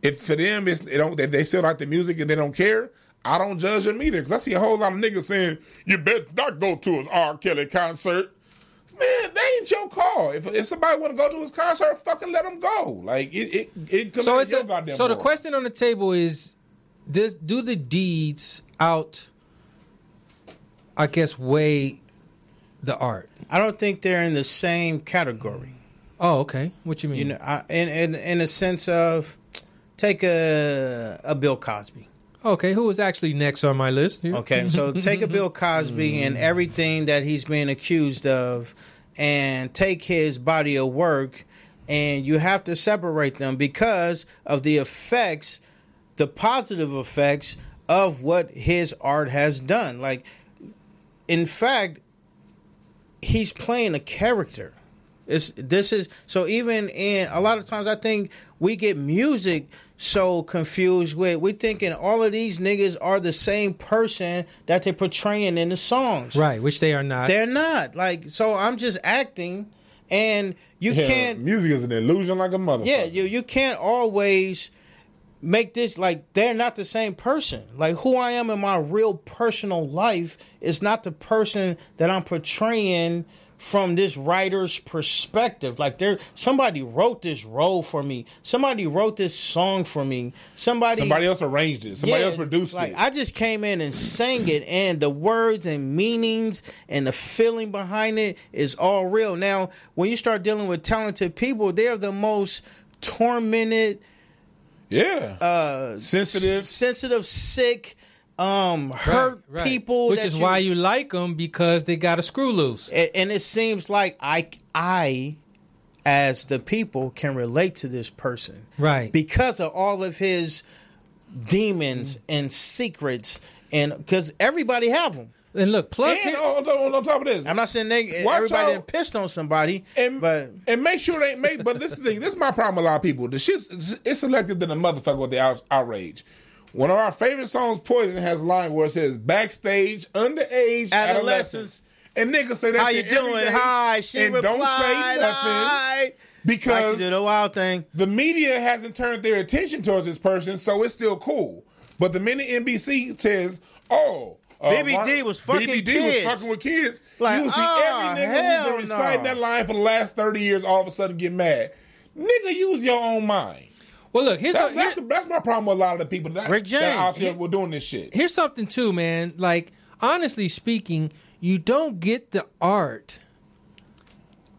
if for them if they still like the music and they don't care, I don't judge them either. Because I see a whole lot of niggas saying you better not go to his R. Kelly concert. Man, that ain't your call. If somebody want to go to his concert, fucking let them go. Like it comes out your goddamn. So the moral. question on the table is: do the deeds out? I guess weigh the art. I don't think they're in the same category. Oh, okay. What you mean? You know, in a sense of take a Bill Cosby. Okay, who was actually next on my list? Here? Okay, so take a Bill Cosby and everything that he's being accused of, and take his body of work, and you have to separate them because of the effects, the positive effects of what his art has done. Like, in fact, he's playing a character. So even in a lot of times I think we get music so confused with, we thinking all of these niggas are the same person that they're portraying in the songs. Right, which they are not. They're not. Like, so I'm just acting, and you can't. Music is an illusion like a motherfucker. Yeah, you can't always make this like they're not the same person. Like, who I am in my real personal life is not the person that I'm portraying from this writer's perspective. Like, somebody wrote this role for me. Somebody wrote this song for me. Somebody else arranged it. Somebody else produced like, it. I just came in and sang it, and the words and meanings and the feeling behind it is all real. Now, when you start dealing with talented people, they're the most tormented, sensitive, sick, hurt right. people, which is why you like them, because they got a screw loose. And it seems like I as the people can relate to this person, right, because of all of his demons and secrets, and because everybody have them. And look, plus and on top of this, I'm not saying everybody done pissed on somebody, but make sure they make. But this is my problem with a lot of people. The shit's it's selective than a motherfucker with the outrage. One of our favorite songs, Poison, has a line where it says, backstage, underage, adolescents. And niggas say that how shit you doing? every day Hi. She and replied, don't say nothing. Hi. Because like she did a wild thing. The media hasn't turned their attention towards this person, so it's still cool. But the minute NBC says, BBD was fucking kids. BBD was fucking with kids. Like, you will see every nigga who's been reciting that line for the last 30 years all of a sudden get mad. Nigga, use your own mind. Well, look, that's my problem with a lot of the people that out there were doing this shit. Here's something too, man. Like, honestly speaking, you don't get the art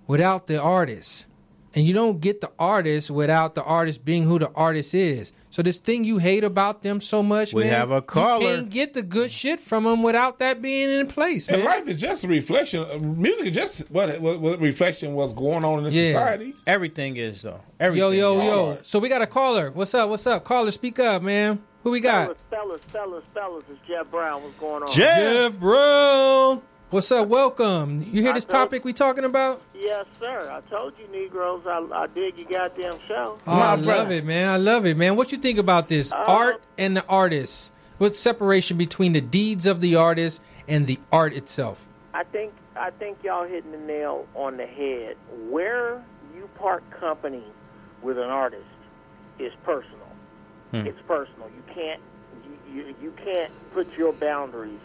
without the artist. And you don't get the artist without the artist being who the artist is. So this thing you hate about them so much, we have a caller. You can't get the good shit from them without that being in place, man. And life is just a reflection. Music is just what reflection what's going on in the society. Everything is, though. Everything. Yo. So we got a caller. What's up? Caller, speak up, man. Who we got? Fellas. It's Jeff Brown. What's going on? Jeff Brown. What's up? Welcome. You hear this topic we talking about? Yes, sir. I told you, Negroes, I dig your goddamn show. Oh, I love it, man. What you think about this? Art and the artist. What's separation between the deeds of the artist and the art itself? I think y'all hitting the nail on the head. Where you part company with an artist is personal. It's personal. You can't put your boundaries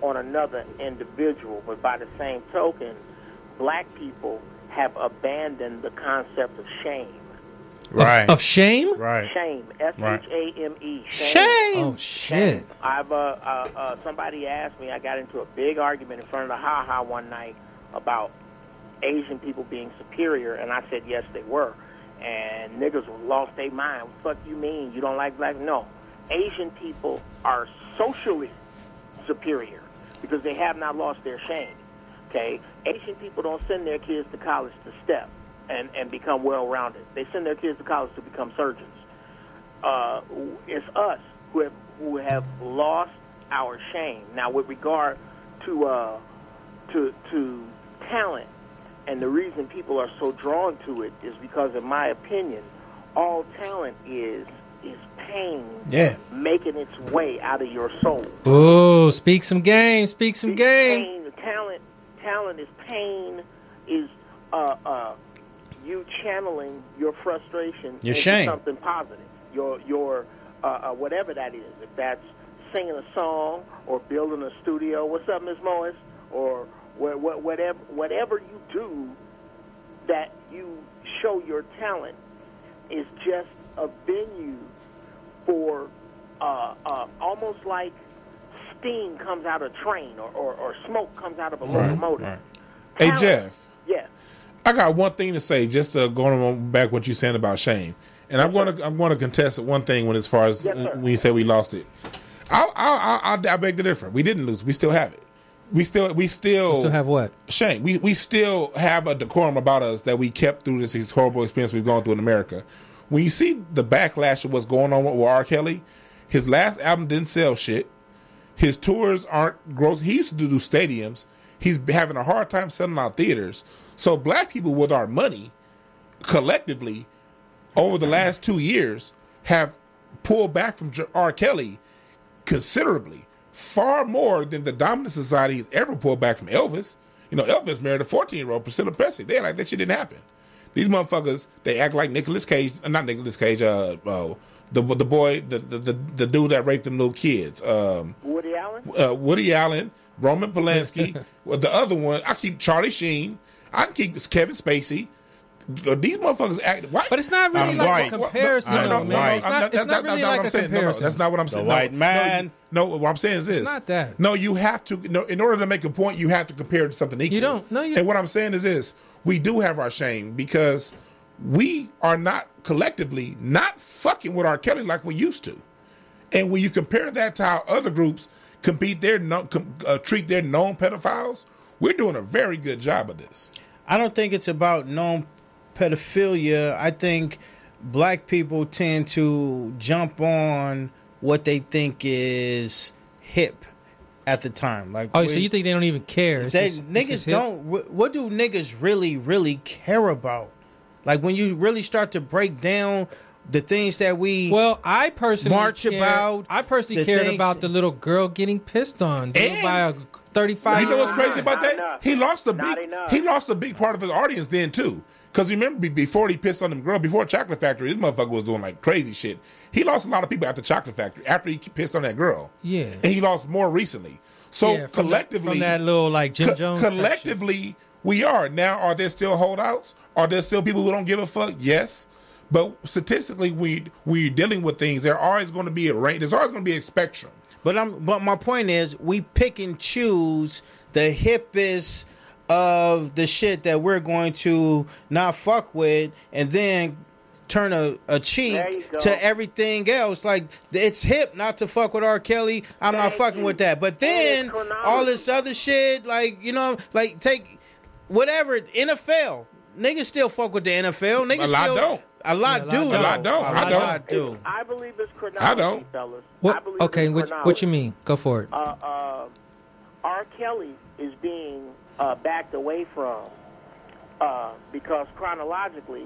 on another individual, but by the same token, black people have abandoned the concept of shame. Right. Of shame? Right. Shame. SHAME. Shame. Oh, shit. Shame. Somebody asked me, I got into a big argument in front of the Ha-Ha one night about Asian people being superior, and I said, yes, they were. And niggas lost their mind. What the fuck you mean? You don't like black? No. Asian people are socially superior because they have not lost their shame. Okay? Asian people don't send their kids to college to step and become well-rounded. They send their kids to college to become surgeons. It's us who have lost our shame. Now, with regard to talent, and the reason people are so drawn to it is because, in my opinion, all talent is pain making its way out of your soul. Oh, speak some game. Speak some game. Pain, talent is pain, is you channeling your frustration into shame. something positive. Your whatever that is. If that's singing a song or building a studio. What's up, Ms. Morris? Or whatever you do that you show your talent is just a venue for almost like steam comes out of a train or smoke comes out of a locomotive. Right. Hey, Jeff. Yeah. I got one thing to say, just going on back what you're saying about shame, and I'm going to contest one thing when as far as when you say we lost it. I beg to differ. We didn't lose. We still have it. We still have what? Shame. We still have a decorum about us that we kept through this horrible experience we've gone through in America. When you see the backlash of what's going on with R. Kelly, his last album didn't sell shit. His tours aren't gross. He used to do stadiums. He's having a hard time selling out theaters. So black people with our money, collectively, over the last 2 years, have pulled back from R. Kelly considerably, far more than the dominant society has ever pulled back from Elvis. You know, Elvis married a 14-year-old Priscilla Presley. They act like that shit didn't happen. These motherfuckers, they act like Nicolas Cage, not Nicolas Cage, the boy, the dude that raped them little kids. Woody Allen? Woody Allen, Roman Polanski, the other one, I keep Charlie Sheen, I can keep Kevin Spacey. These motherfuckers act white. But it's not really like a comparison, man. It's not really like a comparison. That's not what I'm saying. The white man. No, what I'm saying is this. It's not that. No, you have to. No, in order to make a point, you have to compare it to something equal. You don't. No, you. And what I'm saying is this: we do have our shame because we are not collectively not fucking with R. Kelly like we used to. And when you compare that to how other groups treat their known pedophiles, we're doing a very good job of this. I don't think it's about known pedophilia. I think black people tend to jump on what they think is hip at the time. Like, so you think they don't even care? Niggas don't. What do niggas really care about? Like, when you really start to break down the things that we I personally march about. I personally cared about the little girl getting pissed on by a 35. You know what's crazy about that? He lost a big part of his audience then too. Because remember, before he pissed on them girl, before Chocolate Factory, this motherfucker was doing like crazy shit. He lost a lot of people after Chocolate Factory, after he pissed on that girl. Yeah. And he lost more recently. So collectively, from that little like Jim Jones. Collectively, we are. Now, are there still holdouts? Are there still people who don't give a fuck? Yes. But statistically, we're dealing with things. There's always going to be a range. There's always going to be a spectrum. But my point is, we pick and choose the hippest of the shit that we're going to not fuck with, and then turn a cheek to everything else. Like, it's hip not to fuck with R. Kelly. I'm not fucking with that. But then all this other shit, like, you know, like take whatever NFL. Niggas still fuck with the NFL. Niggas A lot do. I believe it's chronology, I don't. fellas. Okay, what you mean? Go for it. R. Kelly is being backed away from because chronologically,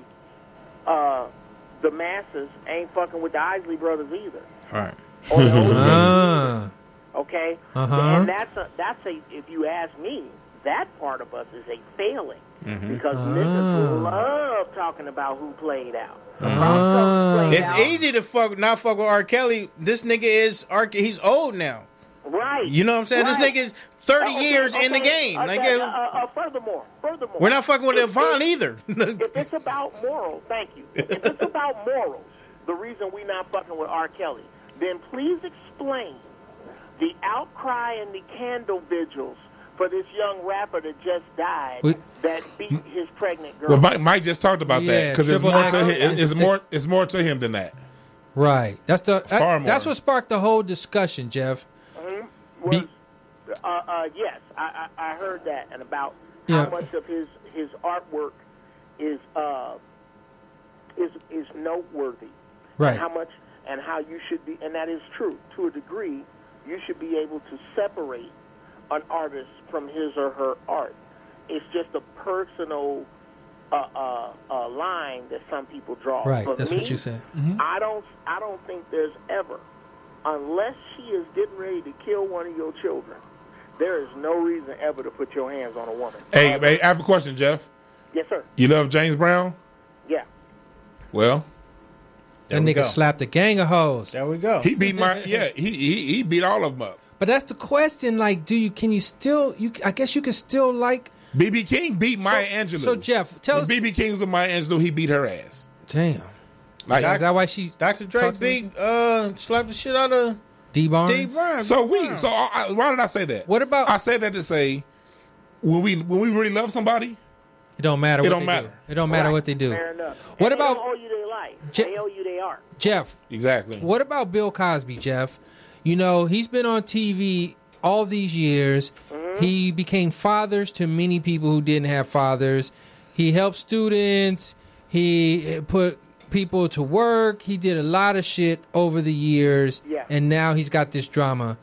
the masses ain't fucking with the Isley brothers either. All right. Or the OGs. Okay. And that's a. If you ask me, that part of us is a failing. Because niggas love talking about who played out. It's easy to not fuck with R. Kelly. This nigga he's old now. Right. You know what I'm saying? Right. This nigga's 30 years in the game. Furthermore, we're not fucking with Yvonne either. If it's about morals, thank you. If it's about morals, the reason we not fucking with R. Kelly, then please explain the outcry and the candle vigils for this young rapper that just died that beat his pregnant girl. Well, Mike just talked about that because it's more to him than that. Right. That's what sparked the whole discussion, Jeff. Yes, I heard that, and about how much of his artwork is noteworthy, right? And how much and how you should be, and that is true to a degree. you should be able to separate an artist from his or her art. It's just a personal line that some people draw. Right, For that's me, what you said. I don't think there's ever, unless she is getting ready to kill one of your children, there is no reason ever to put your hands on a woman. Hey, I have a question, Jeff. Yes, sir. You love James Brown? Yeah. Well, That nigga slapped a gang of hoes. There we go. he beat he beat all of them up. But that's the question. Like, can you still? I guess you can still like. BB King beat Maya Angelou. So Jeff, tell us. BB King was with Maya Angelou. He beat her ass. Damn. Like, Is that why she? Dr. Dre talks beat slapped the shit out of D. Barnes. D. Brown. so why did I say that? What about? I said that to say when we really love somebody, It don't matter. It What don't they matter. Do. It don't matter what they do. Fair enough. What And about- they don't owe you their life? They owe you their art. Jeff? exactly. What about Bill Cosby, Jeff? You know, he's been on TV all these years. He became fathers to many people who didn't have fathers. He helped students. He put people to work. He did a lot of shit over the years. Yeah. And now he's got this drama.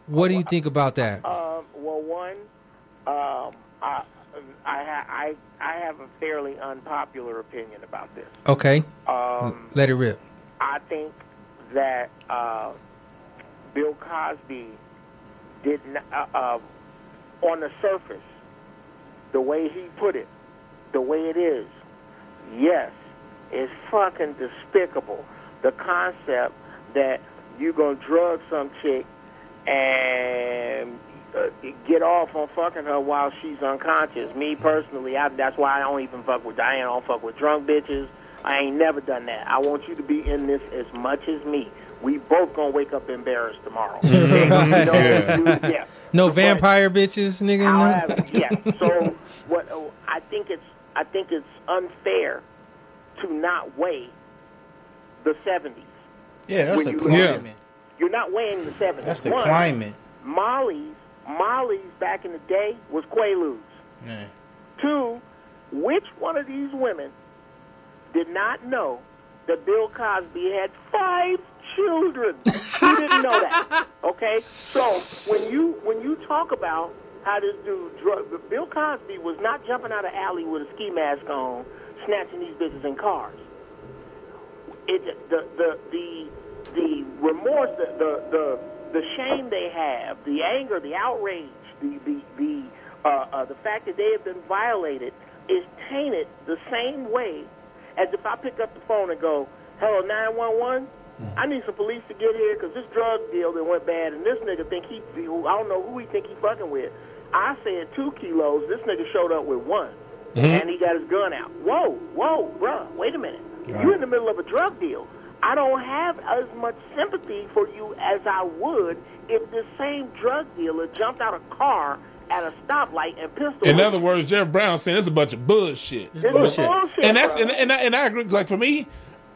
What do you think about that? Well, one, I have a fairly unpopular opinion about this. Okay. Let it rip. I think that Bill Cosby did not, on the surface, the way he put it, the way it is, yes, it's fucking despicable. The concept that you gonna drug some chick and get off on fucking her while she's unconscious. Me personally, that's why I don't even fuck with Diane. I don't fuck with drunk bitches. I ain't never done that. I want you to be in this as much as me. We both gonna wake up embarrassed tomorrow. Yeah. No vampire bitches, nigga. However, yeah. So what I think it's unfair to not weigh the 70s. Yeah, that's When the you- climate. You're not weighing the 70s. That's the One, climate. Molly's back in the day was Quaaludes. Yeah. Two, which one of these women did not know that Bill Cosby had 5 children? Who didn't know that? Okay, so when you talk about how this dude Bill Cosby was not jumping out of an alley with a ski mask on, snatching these bitches in cars. The remorse, the shame they have, the anger, the outrage, the fact that they have been violated is tainted the same way as if I pick up the phone and go, "Hello, 911. I need some police to get here because this drug deal that went bad, and this nigga think I don't know who he think he fucking with." I said 2 kilos. This nigga showed up with 1, and he got his gun out. Whoa, bruh, wait a minute. Right. You're in the middle of a drug deal. I don't have as much sympathy for you as I would if this same drug dealer jumped out a car at a stoplight and pistol. In other words, Jeff Brown saying it's a bunch of bullshit. It's bullshit. And that's bro. and I agree. Like for me,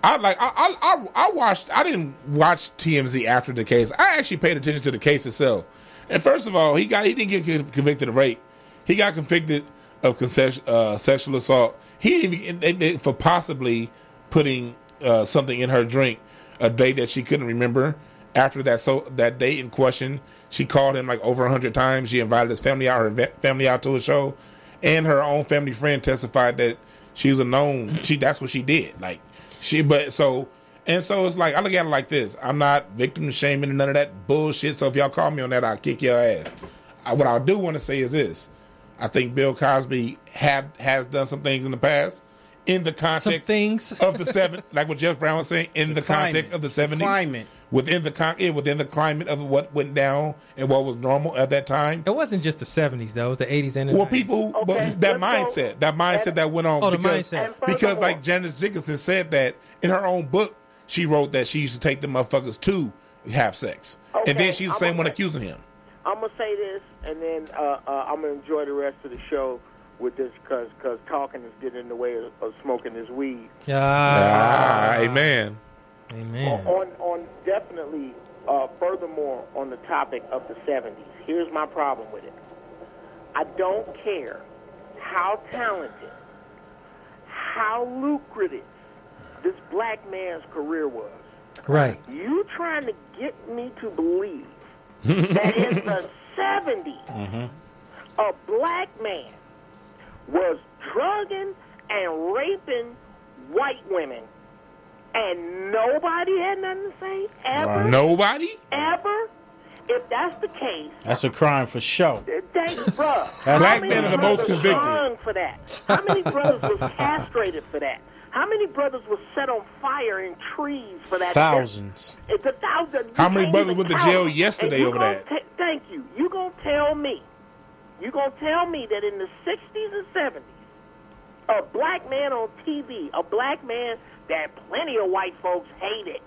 I watched. I didn't watch TMZ after the case. I actually paid attention to the case itself. And first of all, he didn't get convicted of rape. He got convicted of sexual assault. He didn't even for possibly putting something in her drink a day that she couldn't remember. After that date in question, she called him like over 100 times. She invited his family out, to a show, and her own family friend testified that she's a known. That's what she did. Like so it's like I look at it like this. I'm not victim shaming and none of that bullshit. So if y'all call me on that, I'll kick your ass. What I do want to say is this: I think Bill Cosby has done some things in the past. In the context of the like what Jeff Brown was saying, in the context of the 70s, climate. within the climate of what went down and what was normal at that time. It wasn't just the 70s though; it was the 80s and the 90s. People, Okay, that let's mindset that went on. Oh, the because, mindset. because like Janice Dickinson said that in her own book, she wrote that she used to take the motherfuckers to have sex, Okay, and then she's the same one okay. accusing him. I'm gonna say this, and then I'm gonna enjoy the rest of the show with this because talking is getting in the way of smoking this weed. Amen. Amen. On definitely, furthermore, on the topic of the 70s, here's my problem with it. I don't care how talented, how lucrative this black man's career was. Right. You trying to get me to believe that in the 70s, a black man was drugging and raping white women, and nobody had nothing to say? Ever? Nobody? Ever? If that's the case, That's a crime for sure. Black men are the most convicted. For that? How many brothers was castrated for that? How many brothers was set on fire in trees for that? Thousands. It's a thousand. How many brothers went to jail yesterday over that? Thank you. You gonna tell me that in the 60s and 70s, a black man on TV, a black man that plenty of white folks hated.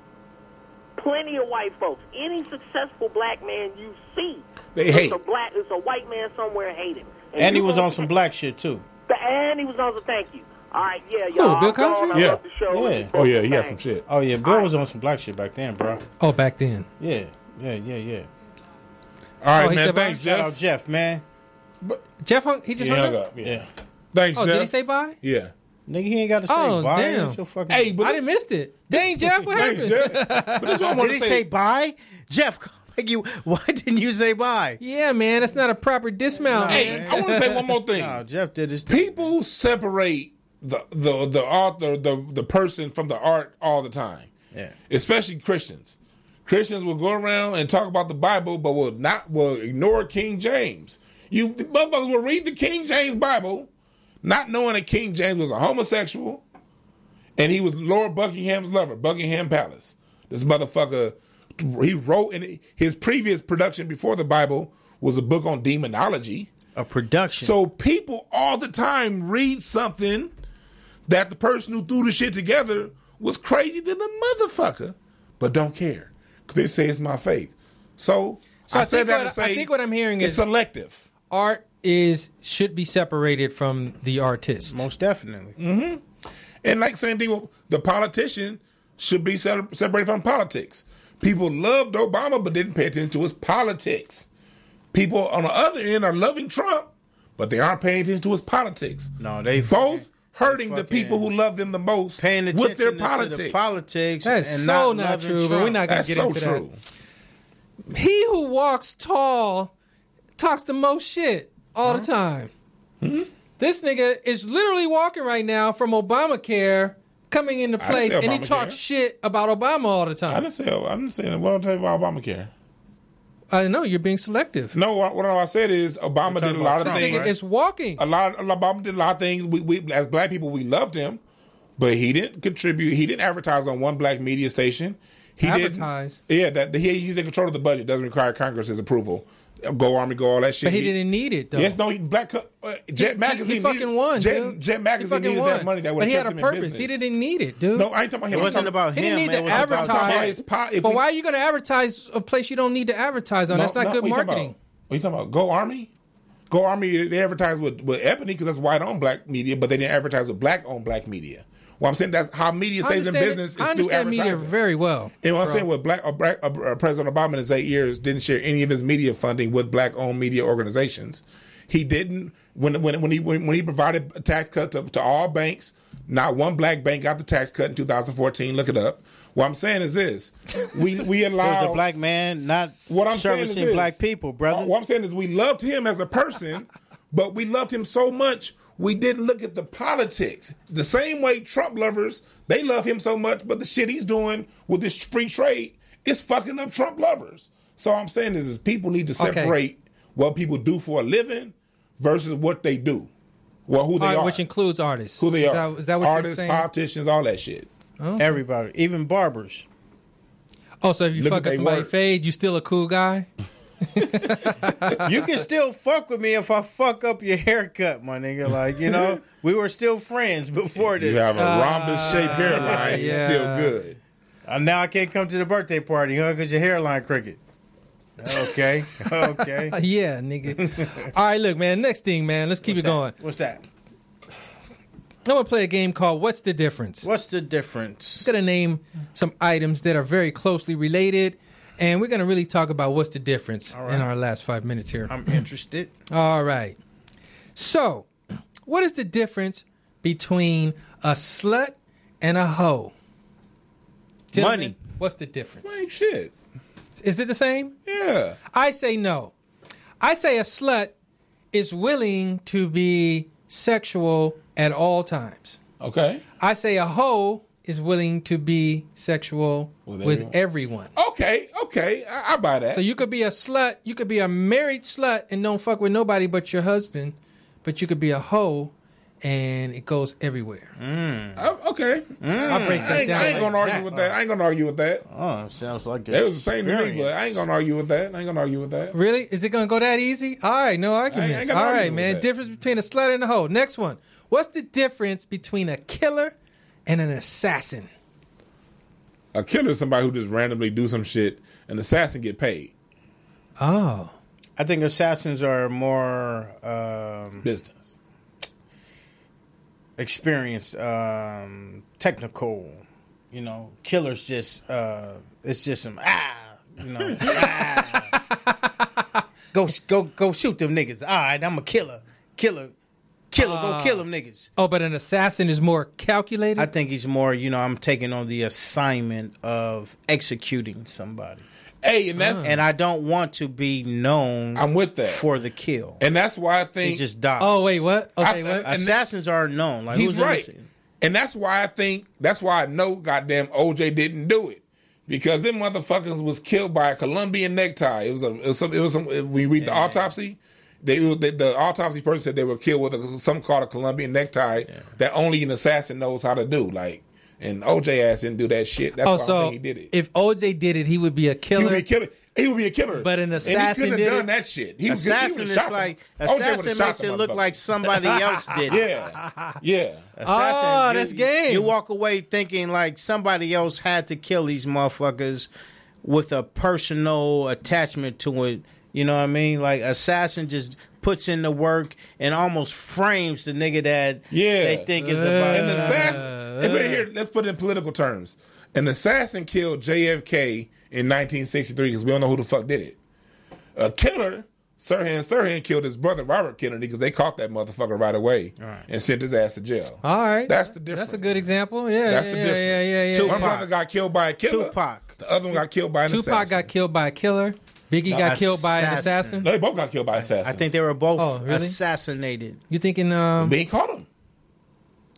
Plenty of white folks. Any successful black man you see, They hate. It's a white man somewhere hating. And he was on some black shit, too. And he was on some, thank you. All right, yeah, y'all. Bill Cosby? I Yeah. love the show. Yeah. Oh, yeah, he had some shit. Oh, yeah, Bill was on some black shit back then, bro. Oh, back then. Yeah. All right, he man. said Thanks, bye? Shout out Jeff. Jeff, man. Jeff he just He hung hung up? up. Yeah. Yeah. Thanks, Oh, Jeff. did he say bye? Yeah. Nigga, he ain't got to say Oh, bye. damn. It's your fucking... Hey, but I didn't miss it. Dang, Jeff, what Thanks, happened? Jeff. But this is what I want Did to he say. say bye? Jeff, why didn't you say bye? Yeah, man, that's not a proper dismount, Hey, man. I want to say one more thing. No, Jeff did his thing. People separate the author, the person from the art all the time. Yeah. Especially Christians. Christians will go around and talk about the Bible, but will ignore King James. The motherfuckers will read the King James Bible, not knowing that King James was a homosexual, and he was Lord Buckingham's lover, Buckingham Palace. This motherfucker, he wrote in his previous production before the Bible was a book on demonology. A production. So people all the time read something that the person who threw the shit together was crazy than a motherfucker, but don't care because they say it's my faith. So I said that to say I think what I'm hearing it's is selective. art should be separated from the artist. Most definitely. Mm-hmm. And like same thing with the politician should be separated from politics. People loved Obama but didn't pay attention to his politics. People on the other end are loving Trump, but they aren't paying attention to his politics. No, they both hurting the people who love them the most paying attention with their to politics. the politics. That's and so not not loving true, Trump. but we're not going to That's get so into true. that. He who walks tall talks the most shit all the time. This nigga is literally walking right now from Obamacare coming into I didn't place, say and he Obamacare. talks shit about Obama all the I time. didn't say that. What I'm talking about Obamacare. I know you're being selective. No, what I said is Obama did a lot of This things. nigga is walking. Obama did a lot of things. We as black people, we loved him, but he didn't contribute. He didn't advertise on one black media station. He Advertise? Didn't. Yeah, he's in control of the budget. Doesn't require Congress's approval. Go Army, go all that shit. But he didn't need it, though. Yes, no, Jet Magazine. He fucking won, dude. Jet He Magazine fucking needed won. that money. That would But he have had kept a him in purpose. business. He didn't need it, dude. No, I ain't talking about him. It wasn't about He him. didn't need it to was about advertise. Jet. But why are you going to advertise a place you don't need to advertise on? That's not good what you talking marketing. about? What you talking about? Go Army? Go Army, they advertise with Ebony because that's white-owned black media, but they didn't advertise with black-owned black media. Well, I'm saying that's how media saves in business is I through understand media advertising. very well. And what I'm saying with President Obama in his 8 years didn't share any of his media funding with black-owned media organizations. He didn't when he provided a tax cut to all banks. Not one black bank got the tax cut in 2014. Look it up. What I'm saying is this: we allow There's a black man not what I'm saying is servicing this. black people, brother. What I'm saying is we loved him as a person, but we loved him so much we didn't look at the politics. The same way Trump lovers, they love him so much, but the shit he's doing with this free trade is fucking up Trump lovers. So what I'm saying is people need to separate what people do for a living versus what they do. Well, who they are. Which includes artists. Who they are. Is that what Artists, you're saying? politicians, all that shit. Everybody, even barbers. Oh, so if you Look fuck at up they somebody work. fade, you still a cool guy? You can still fuck with me if I fuck up your haircut, my nigga. Like, you know, we were still friends before this. You have a rhombus-shaped hairline, it's yeah. still good. Now I can't come to the birthday party, huh? Because your hairline crooked. Okay. Okay. Yeah, nigga. All right, look, man. Next thing, man. Let's keep it going. What's that? I'm going to play a game called What's the Difference? What's the difference? I'm going to name some items that are very closely related, and we're going to really talk about what's the difference in our last 5 minutes here. I'm interested. All right. So, what is the difference between a slut and a hoe? Gentlemen? What's the difference? Same shit. Is it the same? Yeah. I say no. I say a slut is willing to be sexual at all times. Okay. I say a hoe is willing to be sexual with everyone. Okay. I buy that. So you could be a slut, you could be a married slut and don't fuck with nobody but your husband, but you could be a hoe and it goes everywhere. Okay. I'll break that down. I ain't gonna argue with that. I ain't gonna argue with that. Oh, sounds like It was the same to me, but I ain't gonna argue with that. Really? Is it going to go that easy? All right, no arguments. gonna All argue right, with man. that. Difference between a slut and a hoe. Next one. What's the difference between a killer and an assassin? A killer is somebody who just randomly do some shit. An assassin get paid. Oh. I think assassins are more Business. experienced, technical. You know, killers just it's just some go shoot them niggas. All right, I'm a killer, go kill them niggas. Oh, but an assassin is more calculated? I think he's more, I'm taking on the assignment of executing somebody. Hey, and I don't want to be known. I'm with that for the kill. And that's why I think he just dies. Oh, wait, what? Okay, what? Assassins are known. Like, he's who's right. innocent? And that's why I know goddamn OJ didn't do it. Because them motherfuckers was killed by a Colombian necktie. It was some when you read the autopsy, the autopsy person said they were killed with something called a Colombian necktie that only an assassin knows how to do. Like, and OJ ass didn't do that shit. That's why I think he did it. If OJ did it, he would be a killer. He would be a killer. But an assassin and he couldn't have done that shit. Assassin makes it look like somebody else did it. Yeah. Assassin, that's game. You walk away thinking like somebody else had to kill these motherfuckers with a personal attachment to it. You know what I mean? Like, assassin just puts in the work and almost frames the nigga that they think is about. An assassin. Let's put it in political terms. An assassin killed JFK in 1963 because we don't know who the fuck did it. A killer, Sirhan killed his brother Robert Kennedy because they caught that motherfucker right away and sent his ass to jail. All right. That's the difference. That's a good example. Yeah, that's the difference. Yeah. One brother got killed by a killer. Tupac. The other one got killed by an assassin. Tupac got killed by a killer. Biggie got killed by an assassin. No, they both got killed by assassins. I think they were both really? assassinated. You thinking? They caught him.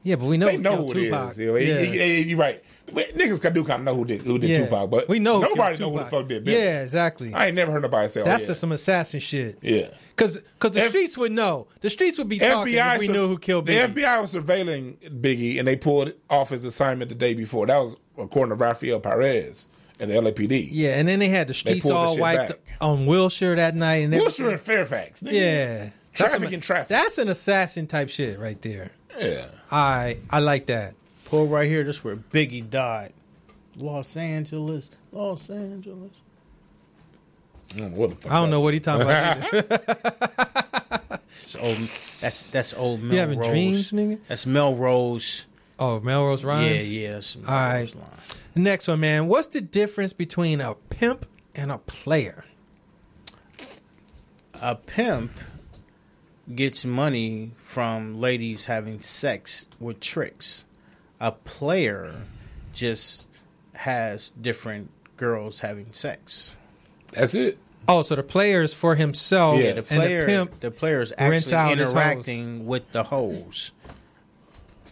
Yeah, but we know They know who Tupac. it is. You're right. Niggas kind of know who did Tupac, but we know nobody know who the fuck did Biggie. Yeah, exactly. I ain't never heard nobody say that's some assassin shit. Yeah. Because the streets would know. The streets would be talking if we knew who killed Biggie. The FBI was surveilling Biggie, and they pulled off his assignment the day before. That was according to Rafael Perez and the LAPD. Yeah, and then they had the streets all wiped on Wilshire that night. And Wilshire and Fairfax. Nigga. Yeah. Traffic. That's an assassin type shit right there. Yeah. I like that. Pull right here. This is where Biggie died. Los Angeles. I don't know what the fuck. I don't know what he talking about either. That's old Melrose. You having dreams, nigga? That's Melrose. Oh, Melrose Rhymes? Yeah. That's all right. line. Next one, man. What's the difference between a pimp and a player? A pimp gets money from ladies having sex with tricks. A player just has different girls having sex. That's it. Oh, so the player is for himself. Yeah, the player is actually interacting with the hoes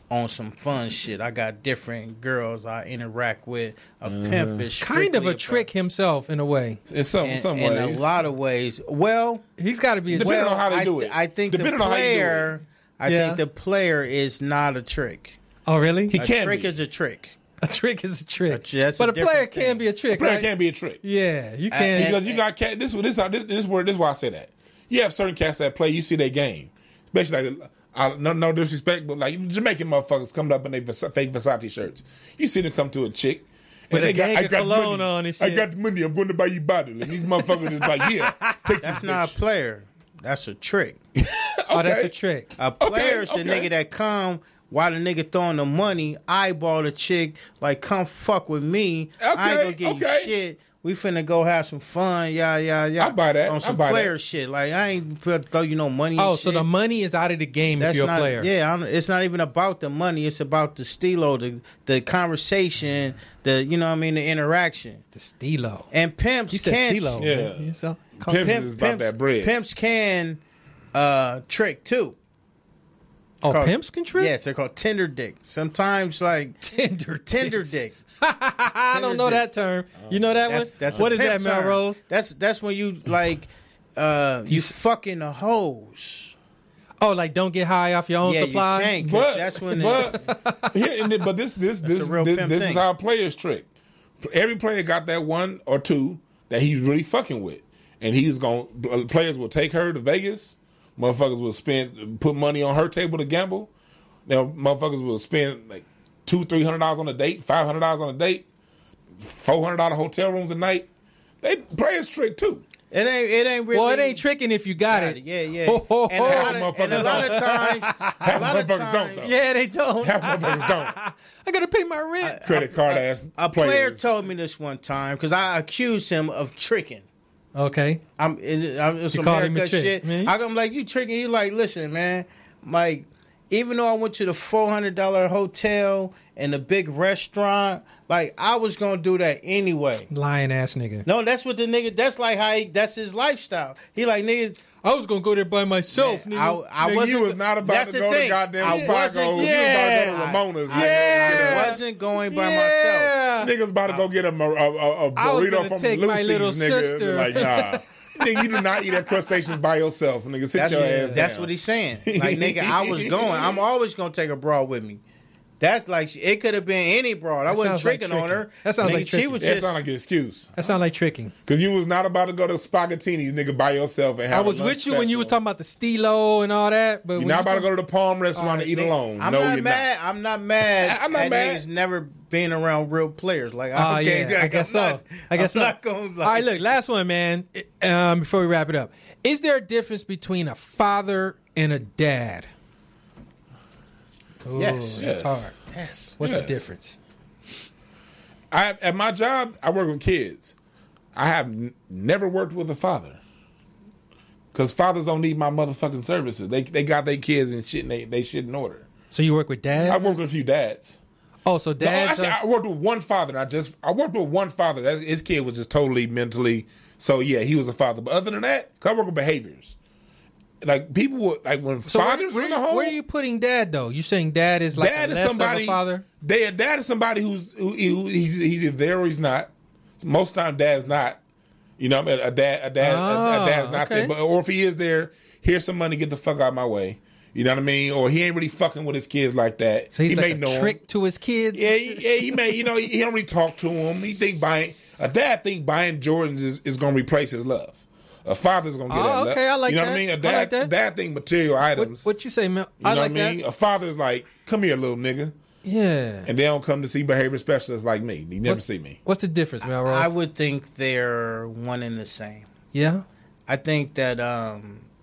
on some fun shit. I got different girls I interact with. A pimp is kind of a trick himself in a way. In some ways. In a lot of ways. Well, he's got to be. Depending on how they do it. I think the player. I think the player is not a trick. Oh, really? A trick is a trick. A trick is a trick. But a player can be a trick. A player can be a trick. Yeah, you can. Because you got cat. This is why I say that. You have certain cats that play. You see their game, especially like no disrespect, but like Jamaican motherfuckers coming up in their fake Versace shirts. You see them come to a chick. With a gang of cologne money. on and shit. I got the money. I'm going to buy you a bottle. And these motherfuckers is like, yeah, take That's this not bitch. a player. That's a trick. Oh, that's a trick. A player is the nigga that come while the nigga throwing the money, eyeball the chick, like, come fuck with me. I ain't gonna get you shit. We finna go have some fun, yeah. I buy that. On some player shit. Like, I ain't finna throw you no money and so the money is out of the game if you're a player. Yeah, it's not even about the money. It's about the stilo, the conversation, the interaction. The stilo. And pimps can... stilo. Yeah. Pimps is about that bread. Pimps can trick, too. Pimps can trick? Yes, they're called tender dick. Sometimes, like... Tender dick. I don't know that term. You know that one? What is that, MellRoz? That's when you like you fucking the hoes. Oh, like don't get high off your own supply. You can't, but that's when. This is how players trick. Every player got that one or two that he's really fucking with, and players will take her to Vegas. Motherfuckers will put money on her table to gamble. Now motherfuckers will spend like $200-$300 on a date, $500 on a date, $400 hotel rooms a night. They players trick too. It ain't really. Well, it ain't tricking if you got it. Yeah. And a lot of times, don't though. Yeah, they don't. Half motherfuckers don't. I gotta pay my rent. Credit card ass. A player told me this one time because I accused him of tricking. Okay. It's some haircut shit. I'm like, you tricking? You like, listen, man. Like, even though I went to the $400 hotel and the big restaurant, like, I was going to do that anyway. Lying ass nigga. No, that's what the nigga, that's like that's his lifestyle. He like, nigga. I was going to go there by myself, man, nigga. I wasn't. You was not about to go to goddamn Spago. You was about to go to Ramona's. I wasn't going by myself. Niggas about to go get a burrito from take Lucy's, my little nigga. sister. Like, nah. Nigga, you do not eat at crustaceans by yourself. Nigga, sit your ass down. That's what he's saying. Like, nigga, I was going. I'm always going to take a broad with me. That's like, it could have been any broad. I wasn't tricking on her. That sounds like tricking. That sounds like an excuse. That sounds like tricking. Because you was not about to go to Spaghettini's, nigga, by yourself and have I was with you when you was talking about the stilo and all that. But you're not about to go to the Palm restaurant and eat alone. I'm not mad. I'm not mad. I'm not mad. Niggas never being around real players. Like, I guess so. I guess so. All right, look, last one, man. Before we wrap it up, is there a difference between a father and a dad? Ooh, yes, that's hard. Yes. What's the difference? At my job, I work with kids. I have never worked with a father. Because fathers don't need my motherfucking services. They got their kids and shit, and they shit in order. So you work with dads? I worked with a few dads. Oh, so dads? No, actually, I worked with one father. I worked with one father. His kid was just totally mentally. So yeah, he was a father. But other than that, I work with behaviors. Like people would like when fathers are in the home. Where are you putting dad though? You saying dad is like less of a father? Dad is somebody he's either there or he's not. Most time, dad's not. You know, a dad's not there. But or if he is there, here's some money. Get the fuck out of my way. You know what I mean? Or he ain't really fucking with his kids like that. So he's like a trick to his kids? Yeah, he may, he don't really talk to him. He think a dad think buying Jordans is going to replace his love. A father's going to get that love. Okay, I like that. You know what I mean? A dad think material items. What you say, Mel? You know what I mean? A father's like, come here, little nigga. Yeah. And they don't come to see behavior specialists like me. They never see me. What's the difference, MellRoz? I would think they're one and the same. Yeah? I think that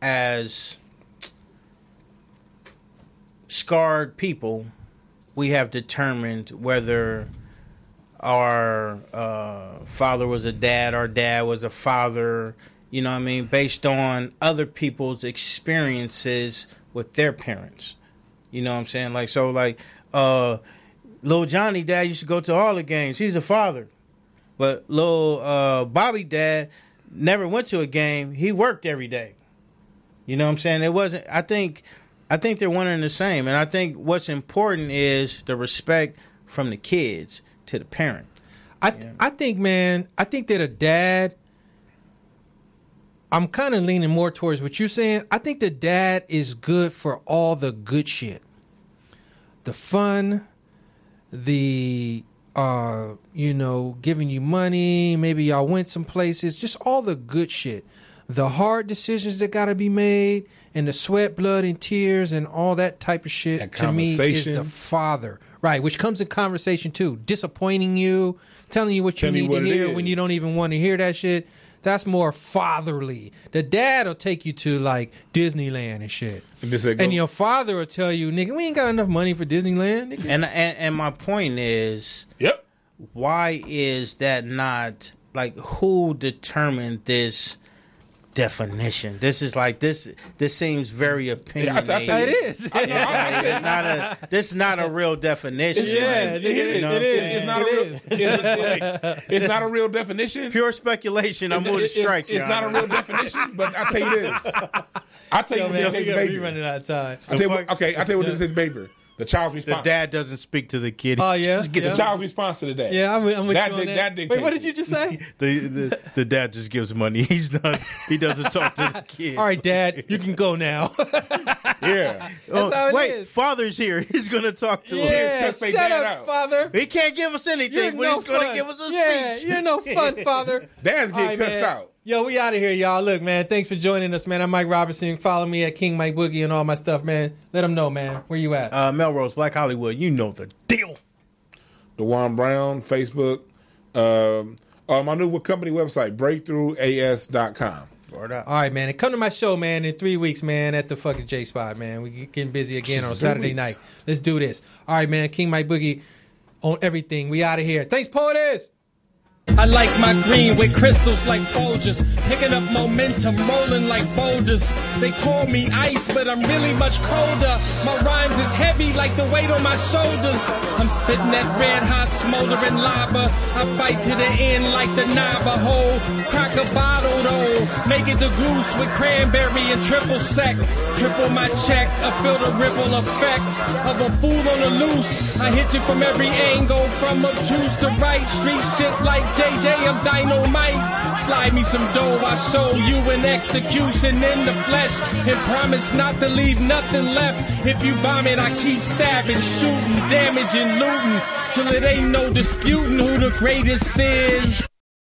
as scarred people, we have determined whether our father was a dad, our dad was a father, you know what I mean, based on other people's experiences with their parents. You know what I'm saying? Like, so, like, Lil Johnny dad used to go to all the games. He's a father. But Lil Bobby dad never went to a game. He worked every day. You know what I'm saying? It wasn't, I think they're one and the same. And I think what's important is the respect from the kids to the parent. I think, man, I think that a dad, I'm kind of leaning more towards what you're saying. I think the dad is good for all the good shit. The fun, the, giving you money, maybe y'all went some places, just all the good shit. The hard decisions that got to be made and the sweat, blood, and tears and all that type of shit, to me, is the father. Right, which comes in conversation, too. Disappointing you, telling you what you need to hear when you don't even want to hear that shit. That's more fatherly. The dad will take you to like Disneyland and shit. And your father will tell you, nigga, we ain't got enough money for Disneyland. Nigga. And my point is, Yep. Why is that not, like, who determined this definition? This is like, this seems very opinionated. It is. This is not a real definition. Yeah, it is. It's not a real definition. Pure speculation. I'm going to strike you. It's not a real definition, but I'll tell you this. I'll tell you what this is, baby. Running out of time. I'll tell you what this is, baby. The child's response. The dad doesn't speak to the kid. Oh, yeah? The child's response to the dad. Yeah, I'm with you on that. Wait, what did you just say? The dad just gives money. He doesn't talk to the kid. All right, Dad, you can go now. Yeah. That's how it is. Father's here. He's going to talk to him. Yeah, shut up, Father. He can't give us anything, but he's going to give us a speech. You're no fun, Father. Dad's getting cussed out. Yo, we out of here, y'all. Look, man, thanks for joining us, man. I'm Mike Robertson. Follow me at King Mike Boogie and all my stuff, man. Let them know, man. Where you at? MellRoz, Black Hollywood. You know the deal. Dwann Brown, Facebook. My new company website, breakthroughas.com. All right, man. And come to my show, man, in 3 weeks, man, at the fucking J Spot, man. We getting busy again on Saturday night. Let's do this. All right, man. King Mike Boogie on everything. We out of here. Thanks, POTUS. I like my green with crystals like Folgers, picking up momentum, rolling like boulders. They call me ice, but I'm really much colder. My rhymes is heavy like the weight on my shoulders. I'm spitting that red hot smoldering lava. I fight to the end like the Navajo. Crack a bottle though, make it the goose with cranberry and triple sec. Triple my check, I feel the ripple effect of a fool on the loose. I hit you from every angle, from obtuse to right. Street shit like JJ, I'm dynamite. Slide me some dough, I show you an execution in the flesh. And promise not to leave nothing left. If you bomb it, I keep stabbing, shooting, damaging, looting. Till it ain't no disputing who the greatest is.